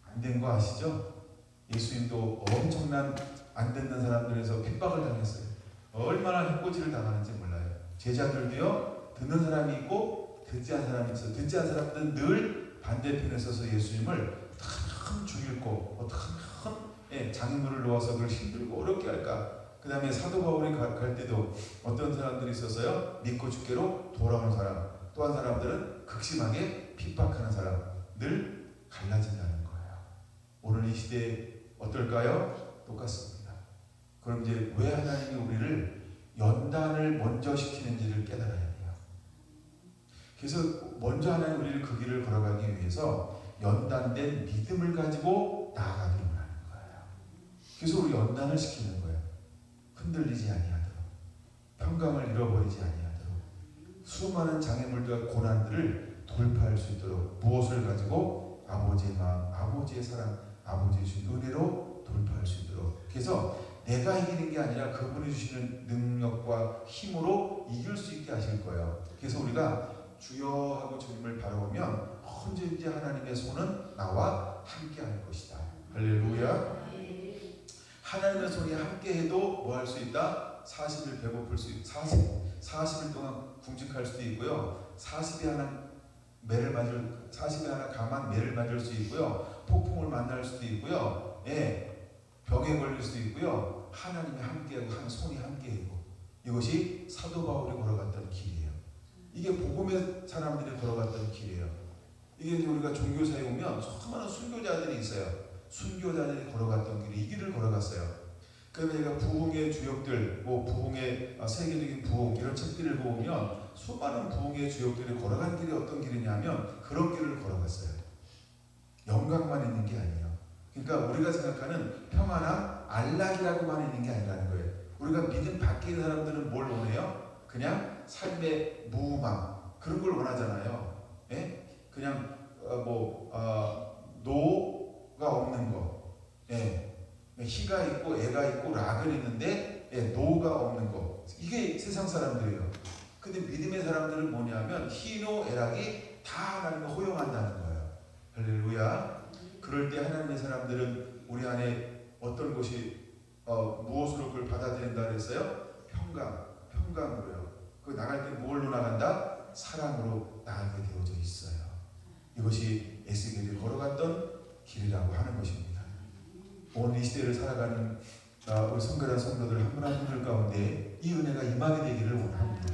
안 된 거 아시죠? 예수님도 엄청난 안 듣는 사람들에서 핍박을 당했어요. 얼마나 해코지를 당하는지 몰라요. 제자들도요, 듣는 사람이 있고 듣지 않은 사람이 있어요. 듣지 않은 사람들은 늘 반대편에 서서 예수님을 큰 죽일고 어떻게 장인물을 놓아서 그걸 힘들고 어렵게 할까. 그 다음에 사도 바울이 갈 때도 어떤 사람들이 있었어요? 믿고 죽게로 돌아오는 사람, 또 한 사람들은 극심하게 핍박하는 사람. 늘 갈라진다는 거예요. 오늘 이 시대에 어떨까요? 똑같습니다. 그럼 이제 왜 하나님이 우리를 연단을 먼저 시키는지를 깨달아야 돼요. 그래서 먼저 하나님 우리를 그 길을 걸어가기 위해서 연단된 믿음을 가지고 나아가기를 원하는 거예요. 그래서 우리 연단을 시키는 거예요. 흔들리지 아니하도록, 평강을 잃어버리지 아니하도록, 수많은 장애물과 고난들을 돌파할 수 있도록, 무엇을 가지고? 아버지의 마음, 아버지의 사랑, 아버지의 주신 은혜로 돌파할 수 있도록. 그래서 내가 이기는 게 아니라 그분이 주시는 능력과 힘으로 이길 수 있게 하실 거예요. 그래서 우리가 주여 하고 주님을 바라보면 언제든지 하나님의 손은 나와 함께 할 것이다. 할렐루야. 하나님의 손이 함께 해도 뭐 할 수 있다? 40일 배고플 수 있고 40일 동안 궁식할 수도 있고요. 40일 하나 감한 매를 맞을 수 있고요. 폭풍을 만날 수도 있고요. 병에 걸릴 수도 있고요. 하나님이 함께하고 한 손이 함께하고, 이것이 사도 바울이 걸어갔던 길이에요. 이게 복음의 사람들이 걸어갔던 길이에요. 이게 이제 우리가 종교사에 오면 수많은 순교자들이 있어요. 순교자들이 걸어갔던 길이 이 길을 걸어갔어요. 그러면 제가 부흥의 주역들, 부흥의 세계적인 부흥 이런 책들을 보면 수많은 부흥의 주역들이 걸어간 길이 어떤 길이냐면 그런 길을 걸어갔어요. 영광만 있는 게 아니에요. 그러니까 우리가 생각하는 평안함, 안락이라고만 있는 게 아니라는 거예요. 우리가 믿음 밖에 있는 사람들은 뭘 원해요? 그냥 삶의 무음함, 그런 걸 원하잖아요. 그냥 노가 없는 거, 희가 있고 애가 있고 락은 있는데 노가 없는 거, 이게 세상 사람들이에요. 근데 믿음의 사람들은 뭐냐면 희노 애락이 다 하나님을 허용한다는 거예요. 할렐루야. 그럴 때 하나님의 사람들은 우리 안에 어떤 것이 무엇으로 그걸 받아들인다 그랬어요? 평강으로요. 그 나갈 때 뭘로 나간다? 사랑으로 나가게 되어져 있어요. 이것이 에스겔이 걸어갔던 길이라고 하는 것입니다. 오늘 이 시대를 살아가는 우리 성결한 성도들 한 분 한 분들 가운데 이 은혜가 임하게 되기를 원합니다.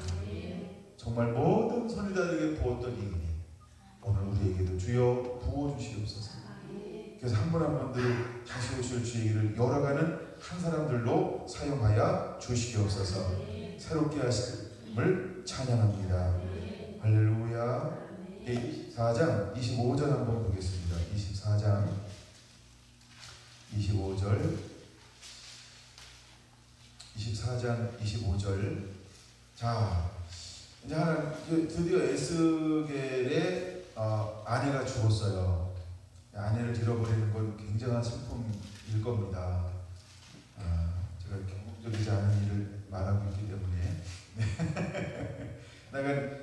정말 모든 선지자들에게 부었던 이 은혜, 오늘 우리에게도 주여 부어주시옵소서. 그래서 한 분 한 분들 다시 오실 주의 길을 열어가는 한 사람들로 사용하여 주시옵소서. 새롭게 하심을 찬양합니다. 할렐루야. 24장 25절 한번 보겠습니다. 24장 25절 24장 25절. 자, 이제 드디어 에스겔의 아내가 죽었어요. 아내를 잃어버리는 건 굉장한 슬픔일 겁니다. 제가 경험적이지 않은 일을 말하고 있기 때문에.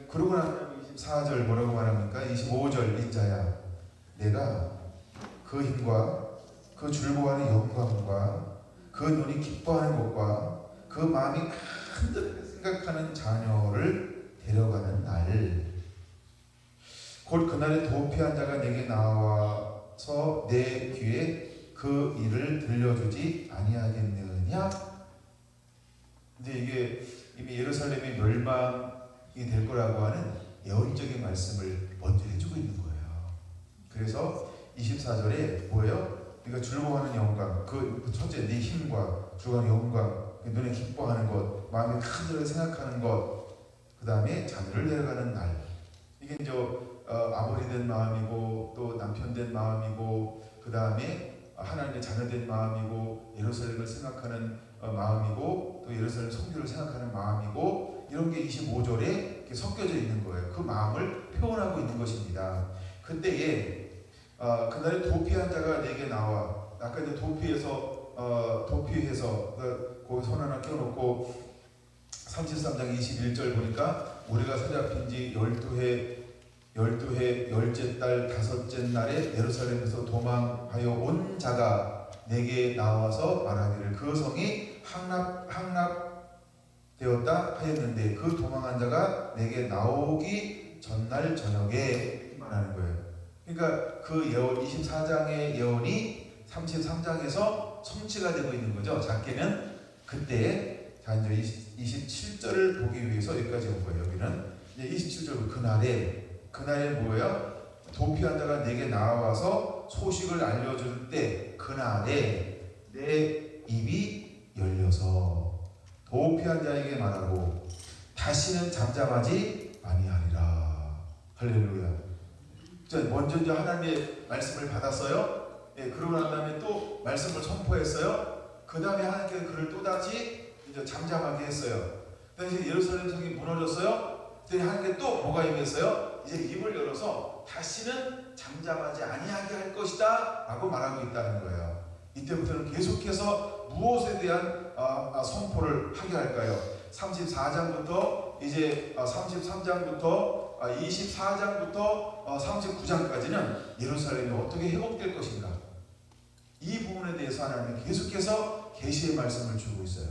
그러고 나서 24절 뭐라고 말합니까? 25절 인자야, 내가 그 힘과 그 줄보하는 영광과 그 눈이 기뻐하는 것과 그 마음이 간절하게 생각하는 자녀를 데려가는 날, 곧 그날에 도피한 자가 내게 나와서 내 귀에 그 일을 들려주지 아니하겠느냐? 근데 이게 이미 예루살렘이 멸망이 될 거라고 하는 예언적인 말씀을 먼저 해주고 있는 거예요. 그래서 24절에 뭐예요? 네가 즐거워하는 영광, 그 첫째 네 힘과 주관의 영광, 눈에 기뻐하는 것, 마음에 간절하게 생각하는 것, 그 다음에 자녀를 데려가는 날. 이게 이제 아버지 된 마음이고 또 남편 된 마음이고 그 다음에 하나님의 자녀 된 마음이고 예루살렘을 생각하는 마음이고 또 예루살렘 성교를 생각하는 마음이고, 이런 게 25절에 이렇게 섞여져 있는 거예요. 그 마음을 표현하고 있는 것입니다. 그때에 그날에 도피한 자가 내게 나와. 아까 이제 도피해서 거기 손 하나 껴놓고 33장 21절 보니까 우리가 사잡힌 지 12해 열째 달 다섯째 날에 예루살렘에서 도망하여 온 자가 내게 나와서 말하기를 그 성이 함락되었다 하였는데 그 도망한 자가 내게 나오기 전날 저녁에 말하는 거예요. 그러니까 그 예언 24장의 예언이 33장에서 성취가 되고 있는 거죠. 작게는 그때 자 이제 27절을 보기 위해서 여기까지 온 거예요. 여기는 이제 27절 그날에 뭐예요? 도피한 자가 내게 나와서 소식을 알려줄 때 그날에 내 입이 열려서 도피한 자에게 말하고 다시는 잠잠하지 아니하리라. 할렐루야. 먼저 이제 하나님의 말씀을 받았어요. 그러고 난 다음에 또 말씀을 선포했어요. 그 다음에 하나님께서 그를 또다시 이제 잠잠하게 했어요. 그다음에 예루살렘 성이 무너졌어요. 그때 하나님께 또 뭐가 임했어요? 이제 입을 열어서 다시는 잠잠하지 아니하게 할 것이다 라고 말하고 있다는 거예요. 이때부터는 계속해서 무엇에 대한 선포를 하게 할까요? 34장부터 이제 33장부터 24장부터 39장까지는 예루살렘이 어떻게 회복될 것인가, 이 부분에 대해서 하나님이 계속해서 계시의 말씀을 주고 있어요.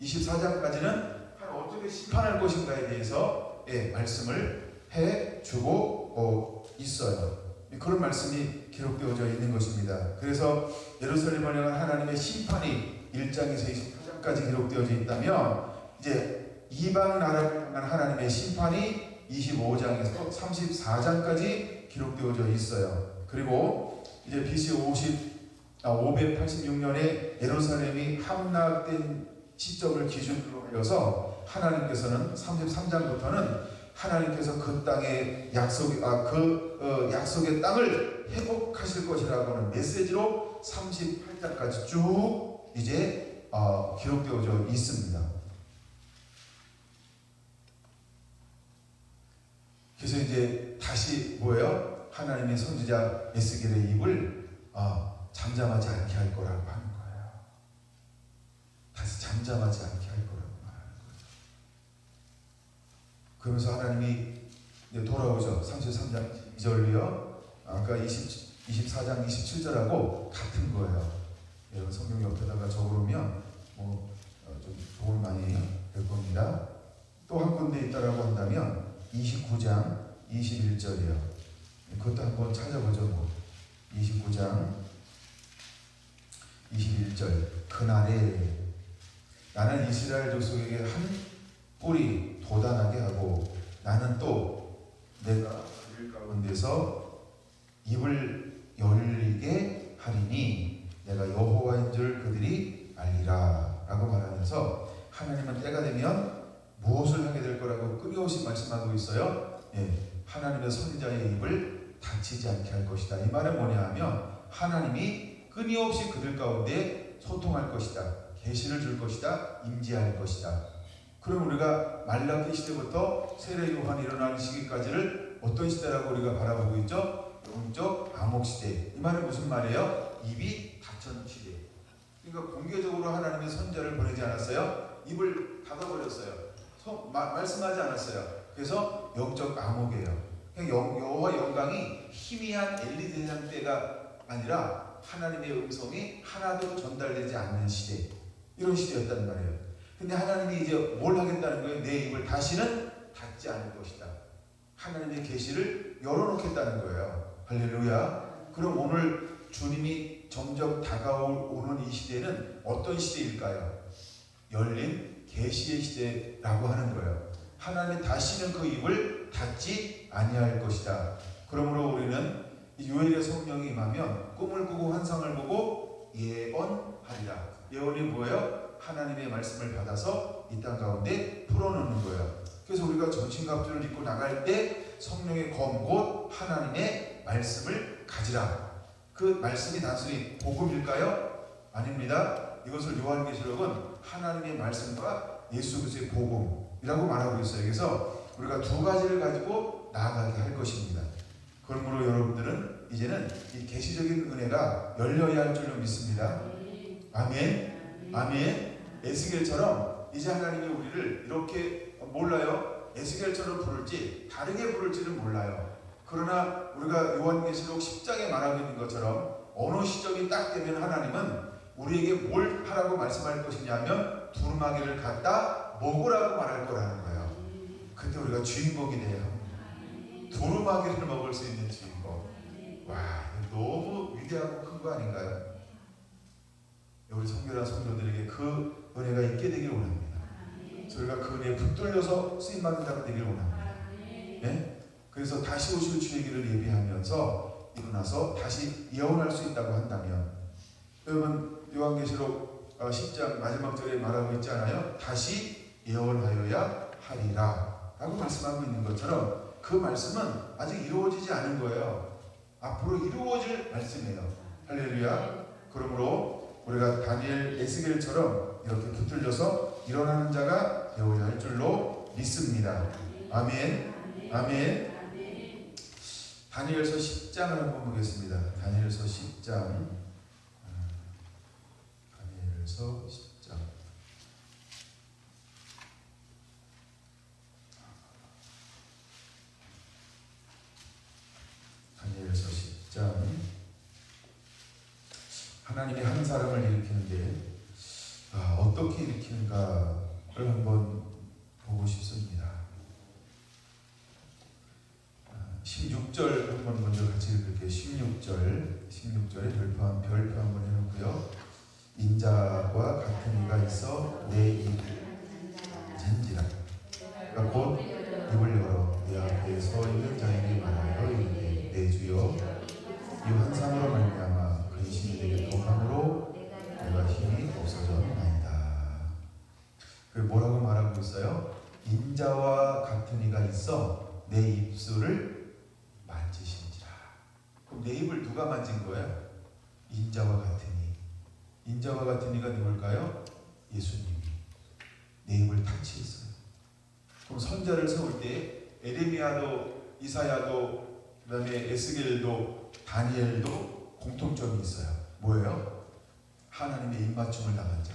24장까지는 어떻게 심판할 것인가에 대해서 말씀을 해주고 있어요. 그런 말씀이 기록되어져 있는 것입니다. 그래서 예루살렘을 향한 하나님의 심판이 1장에서 24장까지 기록되어져 있다면, 이제 이방 나라를 향한 하나님의 심판이 25장에서 34장까지 기록되어져 있어요. 그리고 이제 BC 586년에 예루살렘이 함락된 시점을 기준으로 하여서 하나님께서는 33장부터는 하나님께서 그 땅의 약속의 땅을 회복하실 것이라고 하는 메시지로 38장까지 쭉 이제 기록되어져 있습니다. 그래서 이제 다시 뭐예요? 하나님의 선지자 에스겔의 입을 잠잠하지 않게 할 거라고 하는 거예요. 다시 잠잠하지 않게 할 거라고 말하는 거예요. 그러면서 하나님이 이제 돌아오죠. 33장 2절이요. 아까 24장 27절하고 같은 거예요. 여러분 성경 옆에다가 적어놓으면 좀 도움이 많이 될 겁니다. 또 한 군데 있다라고 한다면 29장 21절이요. 그것도 한번 찾아보죠. 29장 21절. 그날에 나는 이스라엘 족속에게 한 뿔이 돋아나게 하고, 나는 또 내가 그들 가운데서 입을 열리게 하리니 내가 여호와인 줄 그들이 알리라 라고 말하면서, 하나님은 때가 되면 무엇을 하게 될 거라고 끊임없이 말씀하고 있어요. 하나님의 선지자의 입을 닫히지 않게 할 것이다. 이 말은 뭐냐 하면, 하나님이 끊임없이 그들 가운데 소통할 것이다, 계시를 줄 것이다, 임재할 것이다. 그럼 우리가 말라기 시대부터 세례 요한이 일어나는 시기까지를 어떤 시대라고 우리가 바라보고 있죠? 영적 암흑 시대. 이 말은 무슨 말이에요? 입이 닫힌 시대. 그러니까 공개적으로 하나님의 선지자를 보내지 않았어요. 입을 닫아버렸어요. 말씀하지 않았어요. 그래서 영적 암흑이에요. 여호와 영광이 희미한 엘리 대장 때가 아니라 하나님의 음성이 하나도 전달되지 않는 시대, 이런 시대였단 말이에요. 근데 하나님이 이제 뭘 하겠다는 거예요? 내 입을 다시는 닫지 않을 것이다. 하나님의 계시를 열어놓겠다는 거예요. 할렐루야. 그럼 오늘 주님이 점점 다가오는 이 시대는 어떤 시대일까요? 열린 계시의 시대라고 하는 거예요. 하나님이 다시는 그 입을 닫지 아니할 것이다. 그러므로 우리는 요엘의 성령이 임하면 꿈을 꾸고 환상을 보고 예언하리라. 예언이 뭐예요? 하나님의 말씀을 받아서 이 땅 가운데 풀어놓는 거예요. 그래서 우리가 전신갑주를 입고 나갈 때 성령의 검, 곧 하나님의 말씀을 가지라. 그 말씀이 단순히 복음일까요? 아닙니다. 이것을 요한계시록은 하나님의 말씀과 예수 그리스도의 복음이라고 말하고 있어요. 그래서 우리가 두 가지를 가지고 나아가게 할 것입니다. 그러므로 여러분들은 이제는 이 계시적인 은혜가 열려야 할 줄로 믿습니다. 아멘. 아멘. 에스겔처럼 이제 하나님이 우리를 이렇게 몰라요. 에스겔처럼 부를지 다르게 부를지는 몰라요. 그러나 우리가 요한계시록 10장에 말하고 있는 것처럼 어느 시점이 딱 되면 하나님은 우리에게 뭘 하라고 말씀할 것이냐면 두루마기를 갖다 먹으라고 말할 거라는 거예요. 그때 우리가 주인공이 돼야 합니다. 두루마기를 먹을 수 있는 주인공. 와, 너무 위대하고 큰 거 아닌가요? 우리 성결한 성도들에게 그 은혜가 있게 되길 원합니다. 저희가 그 은혜에 붙들려서 쓰임받는다고 되길 원합니다. 네? 그래서 다시 오실 주의 길을 예비하면서 일어나서 다시 예언할 수 있다고 한다면, 여러분 요한계시록 10장 마지막 절에 말하고 있지 않아요? 다시 예언하여야 하리라 라고 말씀하고 있는 것처럼 그 말씀은 아직 이루어지지 않은 거예요. 앞으로 이루어질 말씀이에요. 할렐루야. 그러므로 우리가 다니엘, 에스겔처럼 이렇게 붙들려서 일어나는 자가 되어야 할 줄로 믿습니다. 아멘. 아멘. 다니엘서 10장을 한번 보겠습니다. 다니엘서 10장. 다니엘서 다니엘서 10장. 다니엘서 10장. 하나님이 한 사람을 일으키는데 어떻게 일으키는가를 한번 보고 싶습니다. 16절 한번 먼저 같이 읽을게요. 16절에 별표 한번 해놓고요. 인자와 같은 이가 있어 내 입을 진지라. 그러니까 곧 입을 열어 내 앞에 서 있는 자에게 말하여 이르되 내 주여 이 환상으로 말미암아 근심이 내게 더함으로 내가 힘이 없어졌나이다. 그 뭐라고 말하고 있어요? 인자와 같은 이가 있어 내 입술을 만지신지라. 그럼 내 입을 누가 만진 거예요? 인자와 같은 이. 인자와 같은 이가 누굴까요? 예수님이 내 입을 타치했어요. 그럼 선자를 세울 때 에레미야도 이사야도 그다음에 에스겔도 다니엘도 공통점이 있어요. 뭐예요? 하나님의 입맞춤을 당한 자.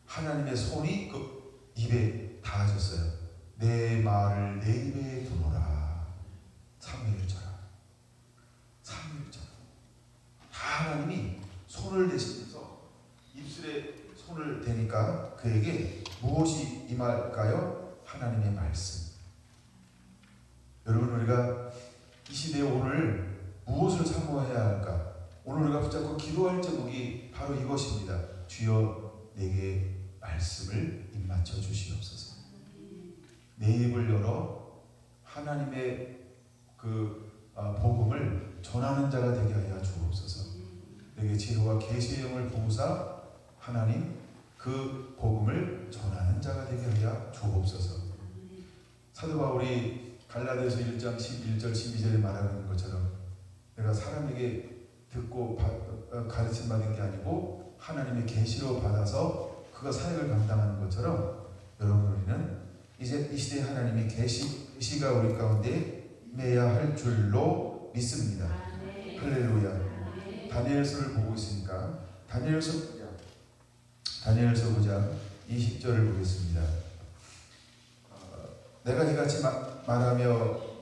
하나님의 손이 그 입에 닿아졌어요. 내 말을 내 입에 두노라. 사무엘처럼. 다 하나님이 손을 대시면서 입술에 손을 대니까 그에게 무엇이 임할까요? 하나님의 말씀. 여러분, 우리가 이 시대에 오늘 무엇을 사모해야 할까? 오늘 우리가 붙잡고 기도할 제목이 바로 이것입니다. 주여 내게 말씀을 입맞춰 주시옵소서. 내 입을 열어 하나님의 복음을 전하는 자가 되게 하여 주옵소서. 내게 지혜와 계시의 영을 부으사 하나님 그 복음을 전하는 자가 되게 하여 주옵소서. 사도 바울이 갈라디아서 1장 11절 12절에 말하고 있는 것처럼 내가 사람에게 듣고 가르침 받은 게 아니고 하나님의 계시로 받아서 그가 사역을 감당하는 것처럼 여러분, 우리는 이제 이 시대에 하나님이 계시가 우리 가운데 임해야 할 줄로 믿습니다. 할렐루야. 다니엘서를 보고 있으니까 다니엘서 9장 20절을 보겠습니다. 내가 이같이 말하여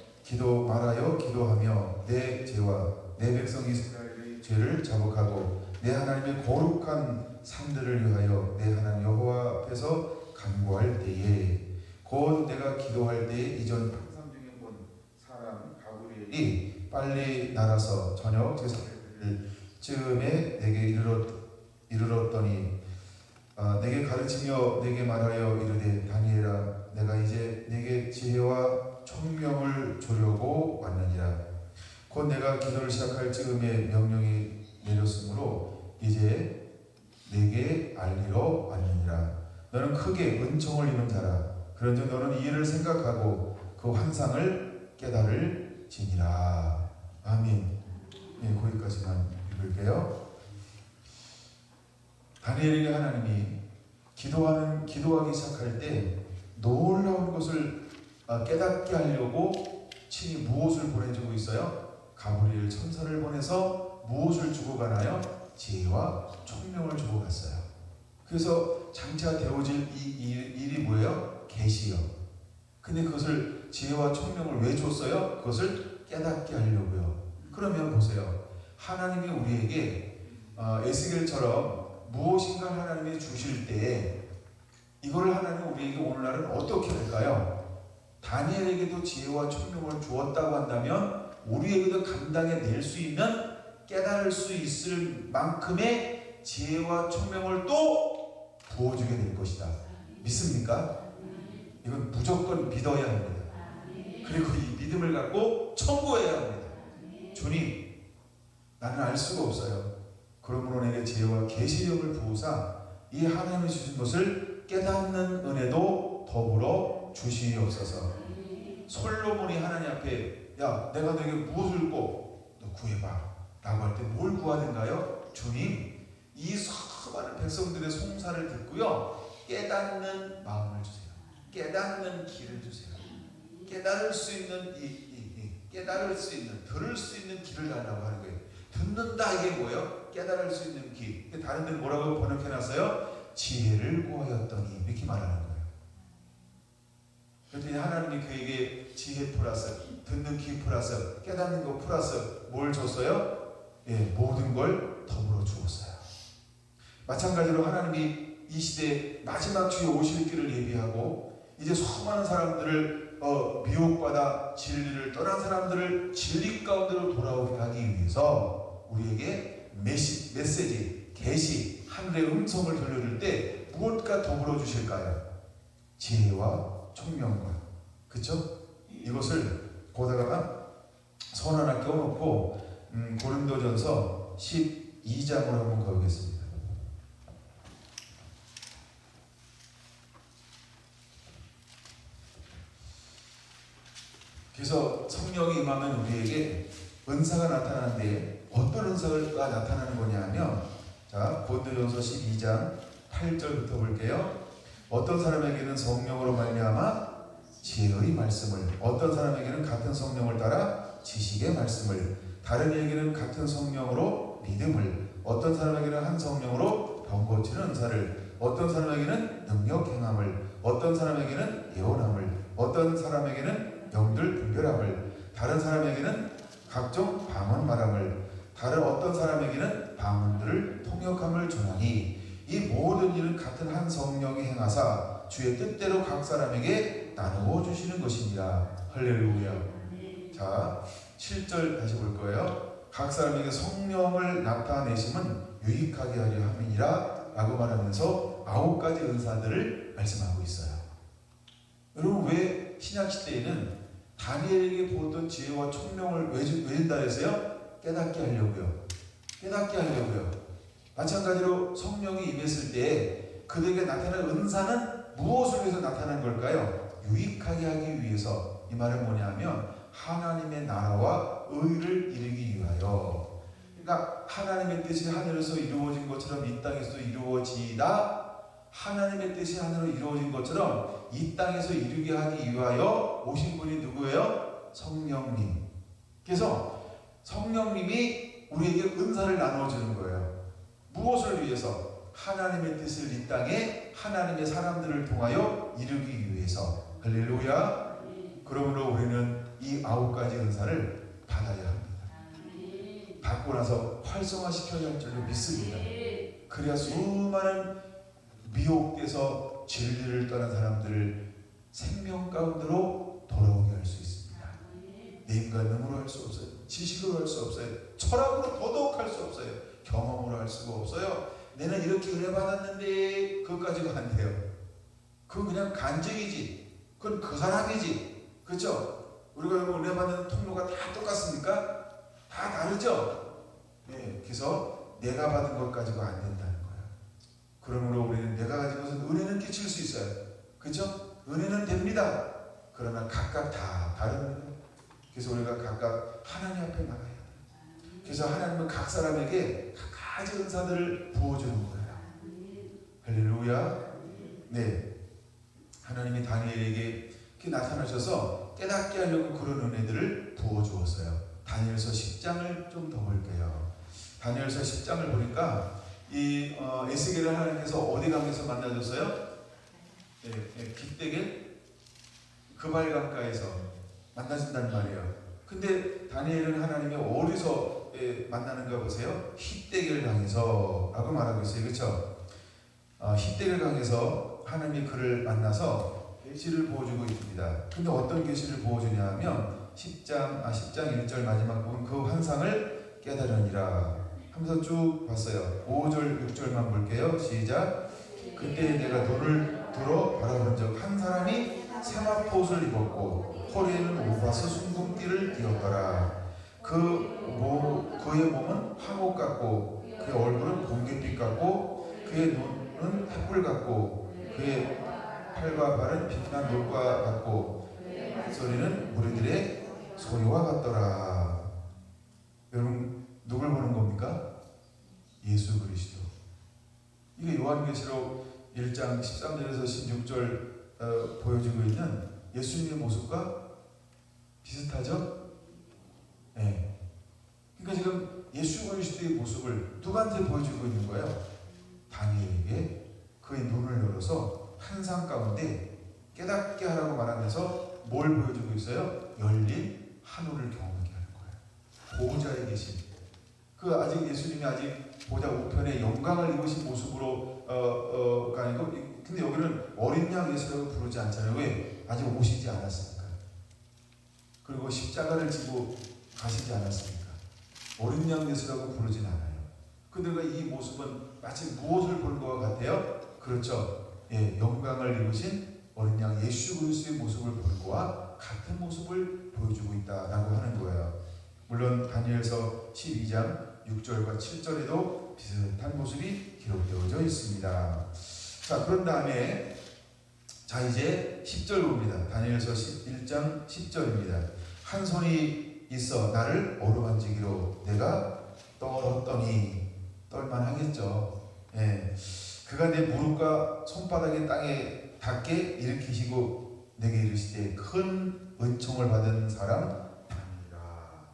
기도하며 내 죄와 내 백성 이스라엘의 죄를 자복하고 내 하나님의 거룩한 산들을 위하여 내 하나님 여호와 앞에서 간구할 때에 곧 내가 기도할 때에 이전 항상 중에 본 사람 가브리엘이 빨리 날아서 저녁 제사를 즈음에 내게 이르렀더니 내게 가르치며 내게 말하여 이르되 다니엘아 내가 이제 내게 지혜와 총명을 주려고 왔느니라. 곧 내가 기도를 시작할 즈음에 명령이 내렸으므로 이제 내게 알리러 왔느니라. 너는 크게 은총을 입은 자라. 그런즉 너는 이 일을 생각하고 그 환상을 깨달을지니라. 아멘. 네, 거기까지만 읽을게요. 다니엘에게 하나님이 기도하기 시작할 때 놀라운 것을 깨닫게 하려고 친히 무엇을 보내주고 있어요? 가브리엘 천사를 보내서 무엇을 주고 가나요? 지혜와 총명을 주고 갔어요. 그래서 장차 되어질 이 일이 뭐예요? 계시요. 근데 그것을 지혜와 총명을 왜 줬어요? 그것을 깨닫게 하려고요. 그러면 보세요. 하나님이 우리에게 에스겔처럼 무엇인가 하나님이 주실 때 이거를 하나님이 우리에게 오늘날은 어떻게 할까요? 다니엘에게도 지혜와 총명을 주었다고 한다면 우리에게도 감당해낼 수 있는 깨달을 수 있을 만큼의 지혜와 총명을 또 부어주게 될 것이다. 믿습니까? 이건 무조건 믿어야 합니다. 그리고 이 믿음을 갖고 청구해야 합니다. 주님, 나는 알 수가 없어요. 그러므로 내게 지혜와 계시력을 부으사 이 하나님이 주신 것을 깨닫는 은혜도 더불어 주시옵소서. 솔로몬이 하나님 앞에 야 내가 너에게 무엇을 꼭 너 구해봐 라고 할 때 뭘 구하는가요? 주님, 이 수많은 백성들의 송사를 듣고요 깨닫는 마음을 주세요. 깨닫는 길을 주세요. 깨달을 수 있는 들을 수 있는 길을 달라고 하는 거예요. 듣는다, 이게 뭐예요? 깨달을 수 있는 귀. 다른 데는 뭐라고 번역해놨어요? 지혜를 구하였더니, 이렇게 말하는 거예요. 그랬더니 하나님이 그에게 지혜 플러스 듣는 귀 플러스 깨닫는 것 플러스 뭘 줬어요? 예, 모든 걸 더불어 주었어요. 마찬가지로 하나님이 이 시대에 마지막 주에 오실 길을 예비하고 이제 수많은 사람들을 미혹받아 진리를 떠난 사람들을 진리 가운데로 돌아오게 하기 위해서 우리에게 메시지, 계시, 하늘의 음성을 들려줄 때 무엇과 더불어 주실까요? 지혜와 총명과, 그쵸? 이것을 거다가 손 하나 껴놓고 고린도전서 12장으로 한번 가보겠습니다. 그래서 성령이 임하면 우리에게 은사가 나타나는데 어떤 은사가 나타나는 거냐 하면, 자, 고린도전서 12장 8절부터 볼게요. 어떤 사람에게는 성령으로 말미암아 지혜의 말씀을, 어떤 사람에게는 같은 성령을 따라 지식의 말씀을, 다른 이에게는 같은 성령으로 믿음을, 어떤 사람에게는 한 성령으로 병 고치는 은사를, 어떤 사람에게는 능력 행함을, 어떤 사람에게는 예언함을, 어떤 사람에게는 영들 분별함을, 다른 사람에게는 각종 방언 말함을, 다른 어떤 사람에게는 방언들을 통역함을 주나니 이 모든 일은 같은 한 성령이 행하사 주의 뜻대로 각 사람에게 나누어 주시는 것이니라. 할렐루야. 자, 7절 다시 볼 거예요. 각 사람에게 성령을 나타내심은 유익하게 하려 함이니라 라고 말하면서 9가지 은사들을 말씀하고 있어요. 여러분, 왜 신약시대에는 다니엘에게 보았던 지혜와 총명을 왜 준다 했어요? 깨닫게 하려고요. 깨닫게 하려고요. 마찬가지로 성령이 임했을 때 그들에게 나타난 은사는 무엇을 위해서 나타난 걸까요? 유익하게 하기 위해서. 이 말은 뭐냐면 하나님의 나라와 의를 이루기 위하여. 그러니까 하나님의 뜻이 하늘에서 이루어진 것처럼 이 땅에서도 이루어지다, 하나님의 뜻이 하늘로 이루어진 것처럼 이 땅에서 이루게 하기 위하여 오신 분이 누구예요? 성령님. 그래서 성령님이 우리에게 은사를 나눠주는 거예요. 무엇을 위해서? 하나님의 뜻을 이 땅에 하나님의 사람들을 통하여 이루기 위해서. 할렐루야. 그러므로 우리는 이 9가지 은사를 받아야 합니다. 받고 나서 활성화시켜야 할 줄로 믿습니다. 그래야 수많은 미혹돼서 진리를 떠난 사람들을 생명 가운데로 돌아오게 할 수 있습니다. 내 인간능으로 할 수 없어요. 지식으로 할 수 없어요. 철학으로 더더욱 할 수 없어요. 경험으로 할 수가 없어요. 내가 이렇게 은혜 받았는데 그것까지가 안 돼요. 그건 그냥 간증이지. 그건 그 사람이지. 그렇죠? 우리가 은혜 받는 통로가 다 똑같습니까? 다 다르죠? 네, 그래서 내가 받은 것까지가 안 된다는 거예요. 그러므로 우리는 내가 가진 것은 은혜는 끼칠 수 있어요. 그렇죠? 은혜는 됩니다. 그러나 각각 다 다른 거예요. 그래서 우리가 각각 하나님 앞에 나가야 돼요. 그래서 하나님은 각 사람에게 각가지 은사들을 부어주는 거예요. 할렐루야. 네, 하나님이 다니엘에게 이렇게 나타나셔서 깨닫게 하려고 그런 은혜들을 부어주었어요. 다니엘서 10장을 좀 더 볼게요. 다니엘서 10장을 보니까 이 에스겔을 하나님께서 어디 강에서 만나줬어요? 깃대겔 그발강가에서 만나준단 말이에요. 근데 다니엘은 하나님이 어디서 만나는가 보세요. 깃대겔 강에서 라고 말하고 있어요. 그렇죠? 깃대겔 강에서 하나님이 그를 만나서 계시를 보여주고 있습니다. 근데 어떤 계시를 보여주냐 하면 10장 1절 마지막 부분, 그 환상을 깨달으니라 하면서 쭉 봤어요. 5절 6절만 볼게요. 시작. 그때 내가 눈을 들어 바라본 적 한 사람이 세마포옷을 입었고 허리에는 오바스 순금띠를 띠었더라. 그의 몸은 황옥 같고 그의 얼굴은 공깃빛 같고 그의 눈은 햇불 같고 그의 팔과 발은 빛난 돌과 같고 소리는 무리들의 소리와 같더라. 여러분, 누굴 보는 겁니까? 예수 그리스도. 이게 요한계시록 1장 13절에서 16절 보여주고 있는 예수님의 모습과 비슷하죠? 네. 그러니까 지금 예수 그리스도의 모습을 누구한테 보여주고 있는 거예요? 다니엘에게 그의 눈을 열어서 환상 가운데 깨닫게 하라고 말하면서 뭘 보여주고 있어요? 열린 하늘을 경험하게 하는 거예요. 보호자에 계신 그 아직 예수님이 아직 보호자 우편에 영광을 입으신 모습으로가 아니고, 근데 여기는 어린 양 예수라고 부르지 않잖아요. 왜? 아직 오시지 않았으니까. 그리고 십자가를 지고 가시지 않았으니까 어린 양 예수라고 부르진 않아요. 그들과 이 모습은 마치 무엇을 보는 것과 같아요? 그렇죠. 예, 영광을 입으신 어린 양 예수 그리스도의 모습을 보는 것과 같은 모습을 보여주고 있다라고 하는 거예요. 물론 다니엘서 12장 6절과 7절에도 비슷한 모습이 기록되어져 있습니다. 자, 그런 다음에 자 이제 10절 봅니다. 다니엘서 11장 10절입니다. 한 손이 있어 나를 어루만지기로 내가 떨었더니, 떨만 하겠죠. 예. 그가 내 무릎과 손바닥이 땅에 닿게 일으키시고 내게 이르시되 큰 은총을 받은 사람 아니라.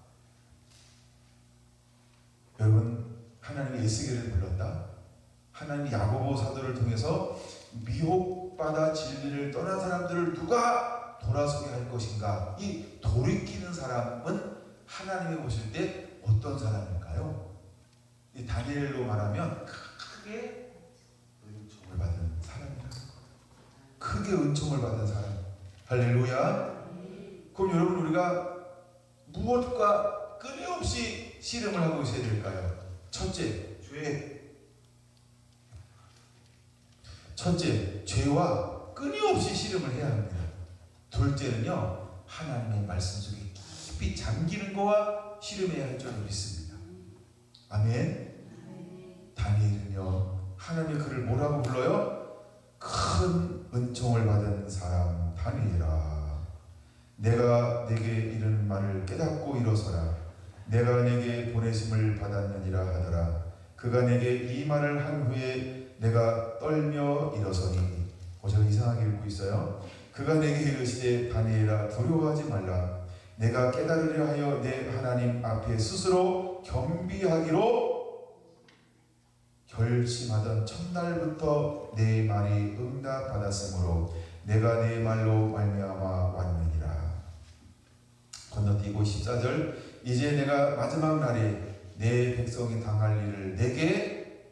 여러분, 하나님이 에스겔을 불렀다. 하나님이 야고보 사도를 통해서 미혹받아 진리를 떠난 사람들을 누가 돌아서게 할 것인가? 이 돌이키는 사람은 하나님이 보실 때 어떤 사람일까요? 이 다니엘로 말하면 크게 은총을 받은 사람이라는 거예요. 크게 은총을 받은 사람. 할렐루야. 그럼 여러분, 우리가 무엇과 끊임없이 씨름을 하고 있어야 될까요? 첫째, 죄와 끊임없이 씨름을 해야 합니다. 둘째는요, 하나님의 말씀 속에 깊이 잠기는 거와 씨름해야 할 줄 믿습니다. 아멘. 다니엘은요, 하나님의 그를 뭐라고 불러요? 큰 은총을 받은 사람 다니엘아, 내가 내게 이런 말을 깨닫고 일어서라. 내가 내게 보내심을 받았느니라 하더라. 그가 내게 이 말을 한 후에 내가 떨며 일어서니. 제가 이상하게 읽고 있어요. 그가 내게 이르시되 다니엘아, 두려워하지 말라. 내가 깨달으려 하여 내 하나님 앞에 스스로 겸비하기로 결심하던 첫날부터 내 말이 응답받았으므로 내가 내 말로 말미암아 왔느니라. 건너뛰고 14절, 이제 내가 마지막 날에 내 백성이 당할 일을 내게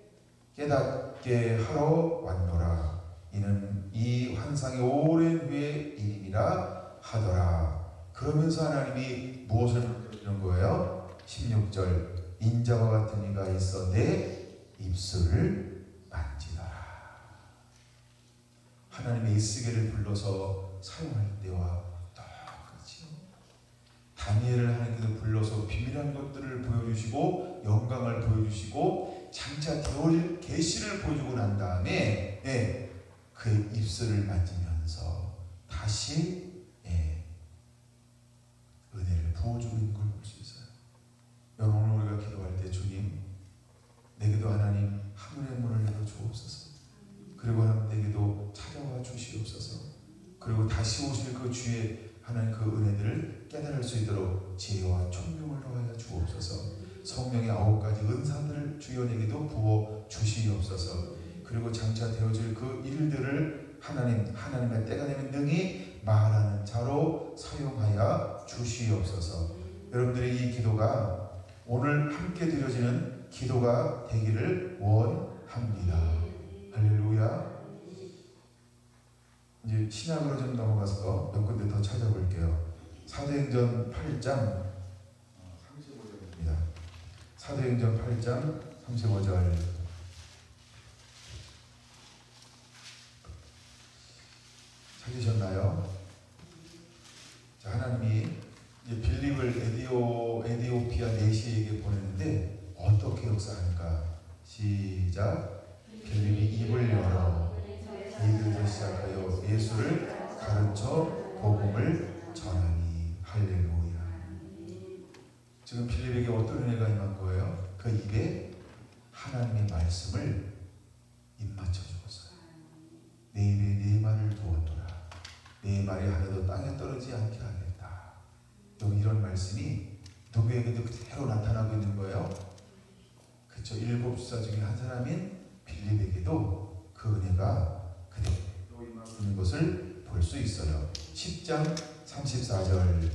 깨닫게 하러 왔노라. 이는 이 환상이 오랜 후의 일임이라 하더라. 그러면서 하나님이 무엇을 만들어주는 거예요? 16절, 인자와 같은 이가 있어 내 입술을 만지더라. 하나님의 에스겔을 불러서 사용할 때와 똑같이요. 다니엘을 하나님께서 불러서 비밀한 것들을 보여주시고 영광을 보여주시고 장차 되어질 계시를 보여주고 난 다음에 그의 입술을 만지면서 다시 은혜를 부어주고 있는 걸 볼 수 있어요. 여러분, 오늘 우리가 기도할 때 주님, 내게도 하나님 하늘의 문을 열어 주옵소서. 그리고 하나님 내게도 찾아와 주시옵소서. 그리고 다시 오실 그 주의 하나님 그 은혜들을 깨달을 수 있도록 지혜와 총명을 더하여 주옵소서. 성령의 9가지 은사들을 주연에게도 부어 주시옵소서. 그리고 장차 되어질 그 일들을 하나님의 때가 되면 능히 말하는 자로 사용하여 주시옵소서. 여러분들의 이 기도가 오늘 함께 드려지는 기도가 되기를 원합니다. 할렐루야. 이제 신약으로 좀 넘어가서 몇 군데 더 찾아볼게요. 사도행전 8장 35절입니다. 사도행전 8장 35절. 찾으셨나요? 자, 하나님이 이제 빌립을 에디오피아 내시에게 보냈는데 어떻게 역사하니까? 시작. 빌립이 입을 열어 이들도 시작하여 예수를 가르쳐 복음을 전하니. 할렐루야. 지금 빌립에게 어떤 은혜가 임한 거예요? 그 입에 하나님의 말씀을 입맞춰 주었어요. 내 입에 네 말을 두었노라. 내 말이 하나도 땅에 떨어지지 않게 하겠다. 여기 이런 말씀이 누구에게도 그대로 나타나고 있는 수사 중에 한 사람인 빌립에게도 그 은혜가 그대로 임하는 것을 볼 수 있어요. 10장 34절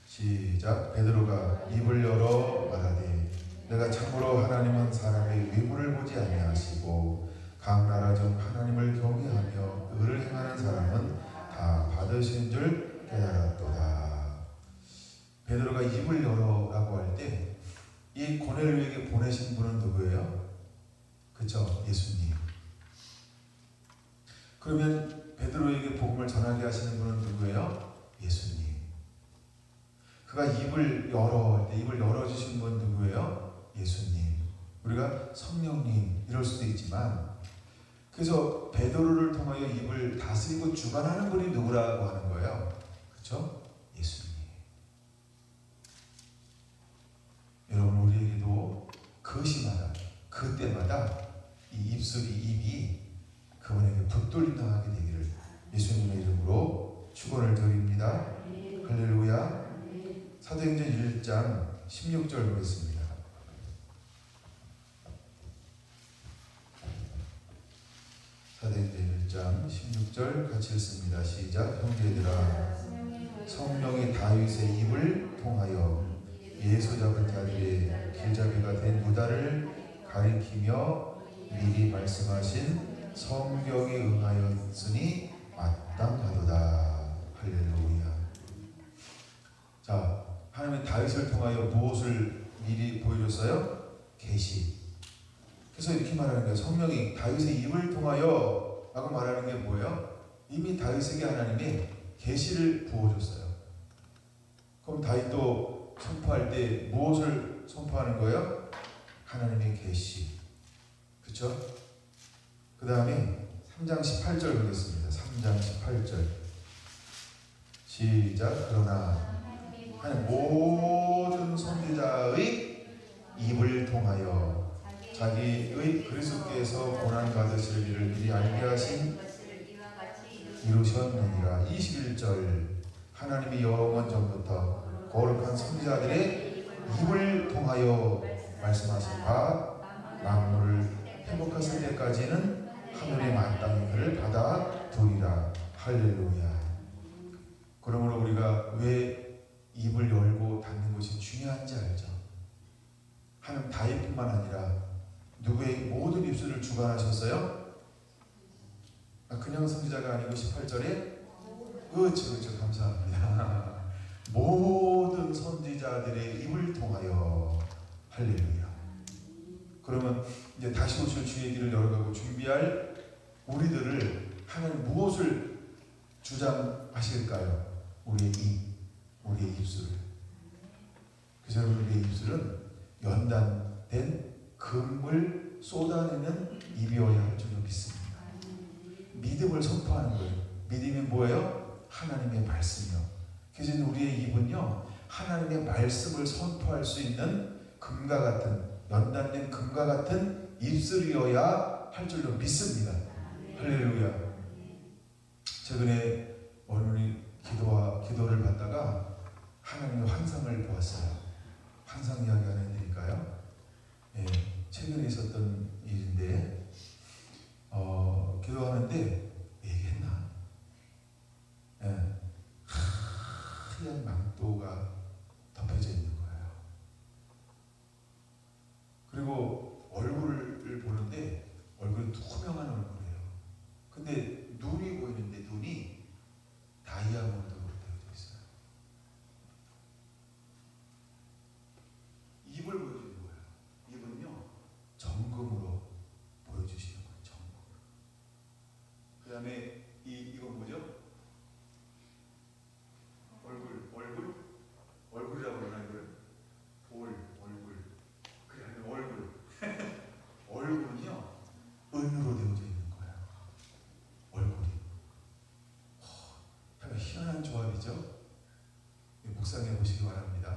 시작. 베드로가 입을 열어 말하되 내가 참으로 하나님은 사람의 외모를 보지 아니하시고 각 나라 중 하나님을 경외하며 의를 행하는 사람은 다 받으신 줄 깨달았도다. 베드로가 입을 열어라고 할 때 이 고넬료에게 보내신 분은 누구예요? 그쵸? 예수님. 그러면 베드로에게 복음을 전하게 하시는 분은 누구예요? 예수님. 그가 입을 열어 할 때 입을 열어주신 분 누구예요? 예수님. 우리가 성령님 이럴 수도 있지만, 그래서 베드로를 통하여 입을 다스리고 주관하는 분이 누구라고 하는 거예요? 그렇죠? 예수님. 여러분, 우리에게도 그 시마다 그때마다 이 입이 그분에게 붙들림당하게 되기를 예수님의 이름으로 축원을 드립니다. 할렐루야. 사도행전 1장 16절 보겠습니다. 사도행전 1장 16절 같이 읽습니다. 시작. 형제들아, 성령이 다윗의 입을 통하여 예수 잡은 자들의 길잡이가 된 유다를 가리키며 미리 말씀하신 성경에 응하였으니 마땅하도다. 할렐루야. 자, 하나님은 다윗을 통하여 무엇을 미리 보여줬어요? 계시. 그래서 이렇게 말하는 거예요. 성령이 다윗의 입을 통하여 라고 말하는 게 뭐예요? 이미 다윗에게 하나님이 계시를 부어줬어요. 그럼 다윗도 선포할 때 무엇을 선포하는 거예요? 하나님의 계시. 그렇죠? 그 다음에 3장 18절 보겠습니다. 3장 18절 시작. 그러나 하나님 모든 선지자의 입을 통하여 자기의 그리스도께서 고난 받으실 일을 미리 알게 하신 이루셨느니라. 21절 하나님이 영원 전부터 거룩한 선지자들의 입을 통하여 말씀하신 바 만물을 회복하실 때까지는 하늘의 마땅히 그를 받아 두리라. 할렐루야. 그러므로 우리가 왜 입을 열고 닫는 것이 중요한지 알죠? 하나님 다윗뿐만 아니라 누구의 모든 입술을 주관하셨어요? 그냥 선지자가 아니고 18절에 그렇죠. 감사합니다. 모든 선지자들의 입을 통하여. 할렐루야. 그러면 이제 다시 오실 주의 길을 열어가고 준비할 우리들을 하나님 무엇을 주장하실까요? 우리의 입, 우리의 입술을. 그래서 우리의 입술은 연단된 금을 쏟아내는 입이어야 할 줄로 믿습니다. 믿음을 선포하는 거예요. 믿음이 뭐예요? 하나님의 말씀이요. 그래서 우리의 입은요, 하나님의 말씀을 선포할 수 있는 금과 같은, 연단된 금과 같은 입술이어야 할 줄로 믿습니다. 할렐루야. 최근에 오늘 기도를 받다가 하나님의 환상을 보았어요. 환상 이야기 하나 해드릴까요? 예, 최근에 있었던 일인데, 기도하는데 얘기했나? 예, 하얀 망토가 덮여져 있는 거예요. 그리고 얼굴을 보는데 얼굴은 투명한 얼굴이에요. 근데 눈이 보이는데 눈이 다이아몬드로 되어져 있어요. 입을 보여주는 거예요. 입은요, 정금으로 보여주시는 거예요. 정금. 그 다음에 이건 뭐죠? 얼굴이라고 그러나 이걸? 얼굴. 그래, 얼굴. 얼굴은요, 은으로 되어져 있는 거예요. 얼굴이. 참 희한한 조합이죠? 묵상해 보시기 바랍니다.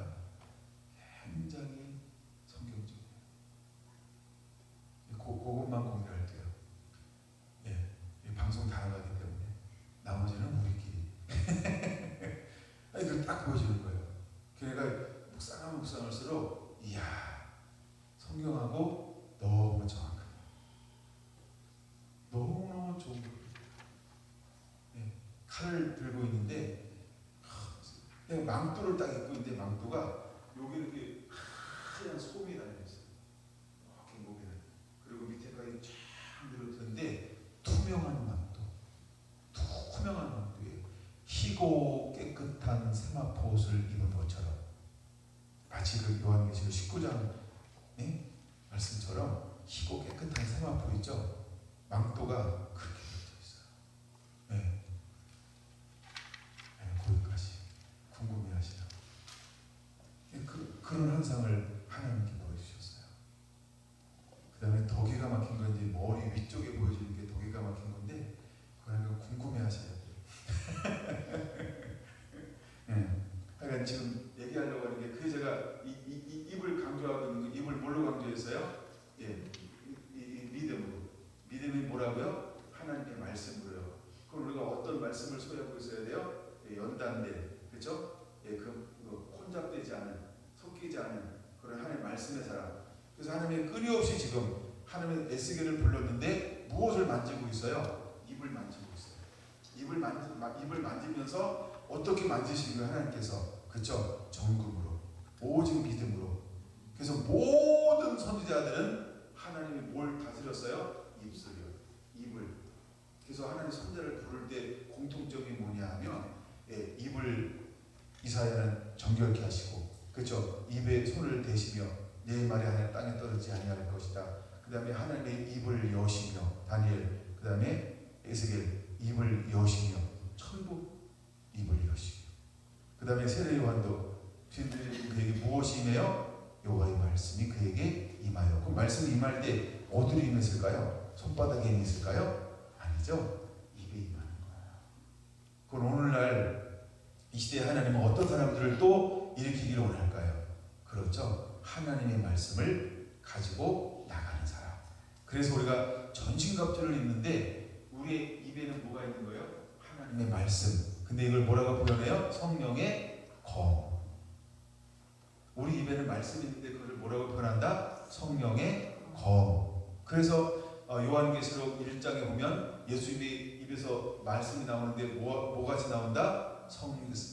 굉장히 성경적이에요. 그것만 공유할게요. 예, 방송 다 나가기 때문에 나머지는 우리끼리. 아니, 그걸 딱 보여주는 거예요. 걔네가 묵상하는 칼을 들고 있는데 내가 망토를 딱 입고 있는데 망토가 여기 이렇게 하얀 솜이 달려있어요. 이렇게 목에. 그리고 밑에까지 쫙 늘어뜨는데 투명한 망토. 투명한 망토에 희고 깨끗한 세마포 옷을 입은 것처럼 마치 그 요한계시록 19장 말씀처럼 희고 깨끗한 세마포 있죠? 망토가 그렇게 되어 있어요. 네. 거기까지 궁금해하시나? 그런 환상을 하나님께 보여주셨어요. 그 다음에 더 기가 막힌 건지 머리 위쪽에 보여지는 게 더 기가 막힌 건데 그걸 궁금해하셔야 돼요. 네. 그러니까 지금 얘기하려고 하는 게 그 제가 이 입을 강조하고 있는 거, 입을 뭘로 강조했어요? 예, 이 믿음으로. 믿음이 뭐라고요? 하나님의 말씀으로요. 그럼 우리가 어떤 말씀을 소유하고 있어야 돼요? 예, 연단된, 그렇죠? 예, 혼잡되지 않은, 섞이지 않은 그런 하나님의 말씀의 사람. 그래서 하나님이 끊임없이 지금 하나님의 에스겔을 불렀는데 무엇을 만지고 있어요? 입을 만지고 있어요. 입을 만지면서 어떻게 만지시는 거예요? 하나님께서. 그렇죠? 정금으로, 오직 믿음으로. 그래서 모든 선지자들은 하나님이 뭘 다스렸어요? 입술이요. 입을. 그래서 하나님 선지자를 부를 때 공통점이 뭐냐 하면 입을 이사야는 정결케 하시고, 그렇죠? 입에 손을 대시며 내 말이 하늘 땅에 떨어지지 아니할 것이다. 그 다음에 하나님의 입을 여시며, 다니엘, 그 다음에 에스겔 입을 여시며, 천국 입을 여시며, 그 다음에 세례 요한도 주인들이 그에게 무엇이 임해요? 여호와의 말씀이 그에게 임하여. 그 말씀이 임할 때 어디로 임했을까요? 손바닥에 임했을까요? 아니죠. 입에 임하는 거예요. 그럼 오늘날 이 시대에 하나님은 어떤 사람들을 또 일으키기를 원할까요? 그렇죠. 하나님의 말씀을 가지고 나가는 사람. 그래서 우리가 전신갑주를 입는데 우리의 입에는 뭐가 있는 거예요? 하나님의 말씀. 근데 이걸 뭐라고 표현해요? 성령의 검. 우리 입에는 말씀이 있는데 그걸 뭐라고 표현한다? 성령의 검. 그래서 요한계시록 1장에 보면 예수님의 입에서 말씀이 나오는데 뭐같이 나온다?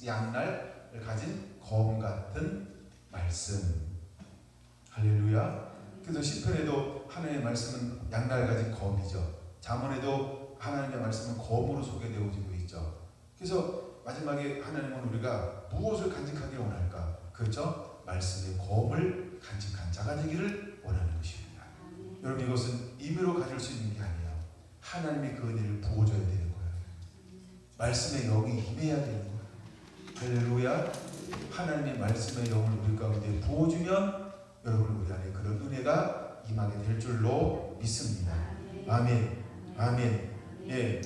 양날을 가진 검 같은 말씀. 할렐루야. 그래서 시편에도 하나님의 말씀은 양날 가진 검이죠. 잠언에도 하나님의 말씀은 검으로 소개되어지고 있죠. 그래서 마지막에 하나님은 우리가 무엇을 간직하기를 원할까? 그렇죠? 말씀의 검을 간직한 자가 되기를 원하는 것입니다. 여러분, 이것은 임의로 가질 수 있는 게 아니에요. 하나님이 그 은혜를 부어줘야 되는 거예요. 말씀의 영이 임해야 되는 거예요. 할렐루야. 하나님의 말씀의 영을 우리 가운데 부어주면 여러분 우리 안에 그런 은혜가 임하게 될 줄로 믿습니다. 아멘. 아멘. 예.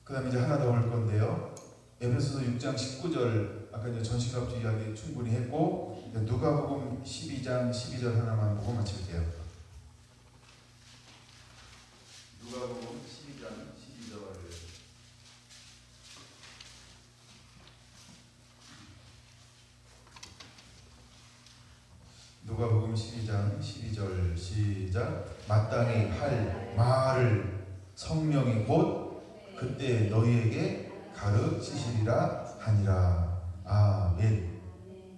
그 다음에 이제 하나 더 올 건데요. 에베소서 6장 19절, 아까 이제 전신갑주 이야기 충분히 했고, 누가복음 12장 12절 하나만 보고 마칠게요. 누가복음 12장 12절. 누가복음 12장 12절 시작. 마땅히 할 말을 성령이 곧 그때 너희에게 가르치시리라 하니라. 아멘.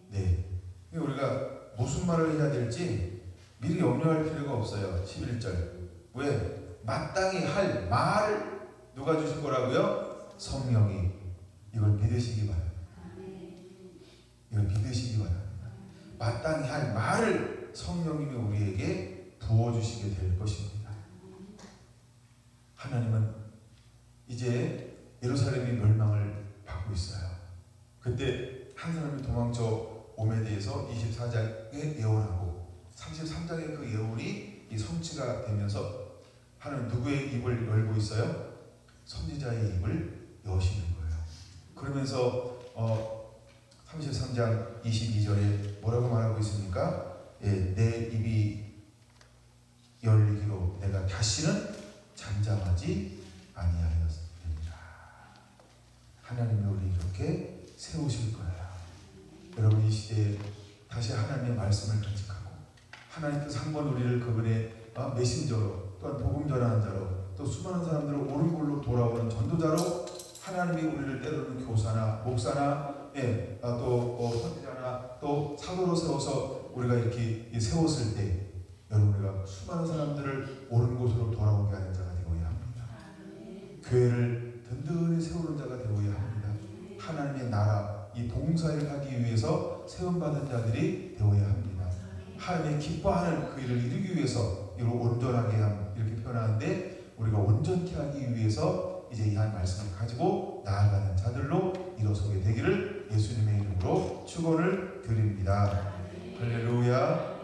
네. 우리가 무슨 말을 해야 될지 미리 염려할 필요가 없어요. 11절. 왜? 마땅히 할 말을 누가 주실 거라고요? 성령이. 이걸 믿으시기 바랍니다. 이걸 믿으시기 바랍니다. 마땅히 할 말을 성령님이 우리에게 부어주시게 될 것입니다. 하나님은 이제 예루살렘이 멸망을 받고 있어요. 그때 한 사람이 도망쳐 옴에 대해서 24장에 예언하고 33장의 그 예언이 이 성취가 되면서 하나님 누구의 입을 열고 있어요? 선지자의 입을 여시는 거예요. 그러면서 33장 22절에 뭐라고 말하고 있습니까? 예, 내 입이 열리기로 내가 다시는 잠잠하지 아니하였습니다. 하나님이 우리 이렇게 세우실 거예요. 여러분, 이 시대에 다시 하나님의 말씀을 간직하고 하나님께서 한 번 우리를 그분의 메신저로, 또한 복음 전하는 자로, 또 수많은 사람들을 옳은 걸로 돌아오는 전도자로 하나님이 우리를 때로는 교사나 목사나 또 선지자나 또 사도로 세워서 우리가 이렇게 세웠을 때 여러분 우리가 수많은 사람들을 옳은 곳으로 돌아오게 하는 자가 되어야 합니다. 교회를 든든히 세우는 자가 되어야 합니다. 하나님의 나라 이 봉사를 하기 위해서 세움받은 자들이 되어야 합니다. 하나님이 기뻐하는 그 일을 이루기 위해서 이걸 온전하게 함 이렇게 표현하는데 우리가 온전케 하기 위해서 이제 이 한 말씀을 가지고 나아가는 자들로 일어서게 되기를 예수님의 이름으로 축원을 드립니다. 할렐루야.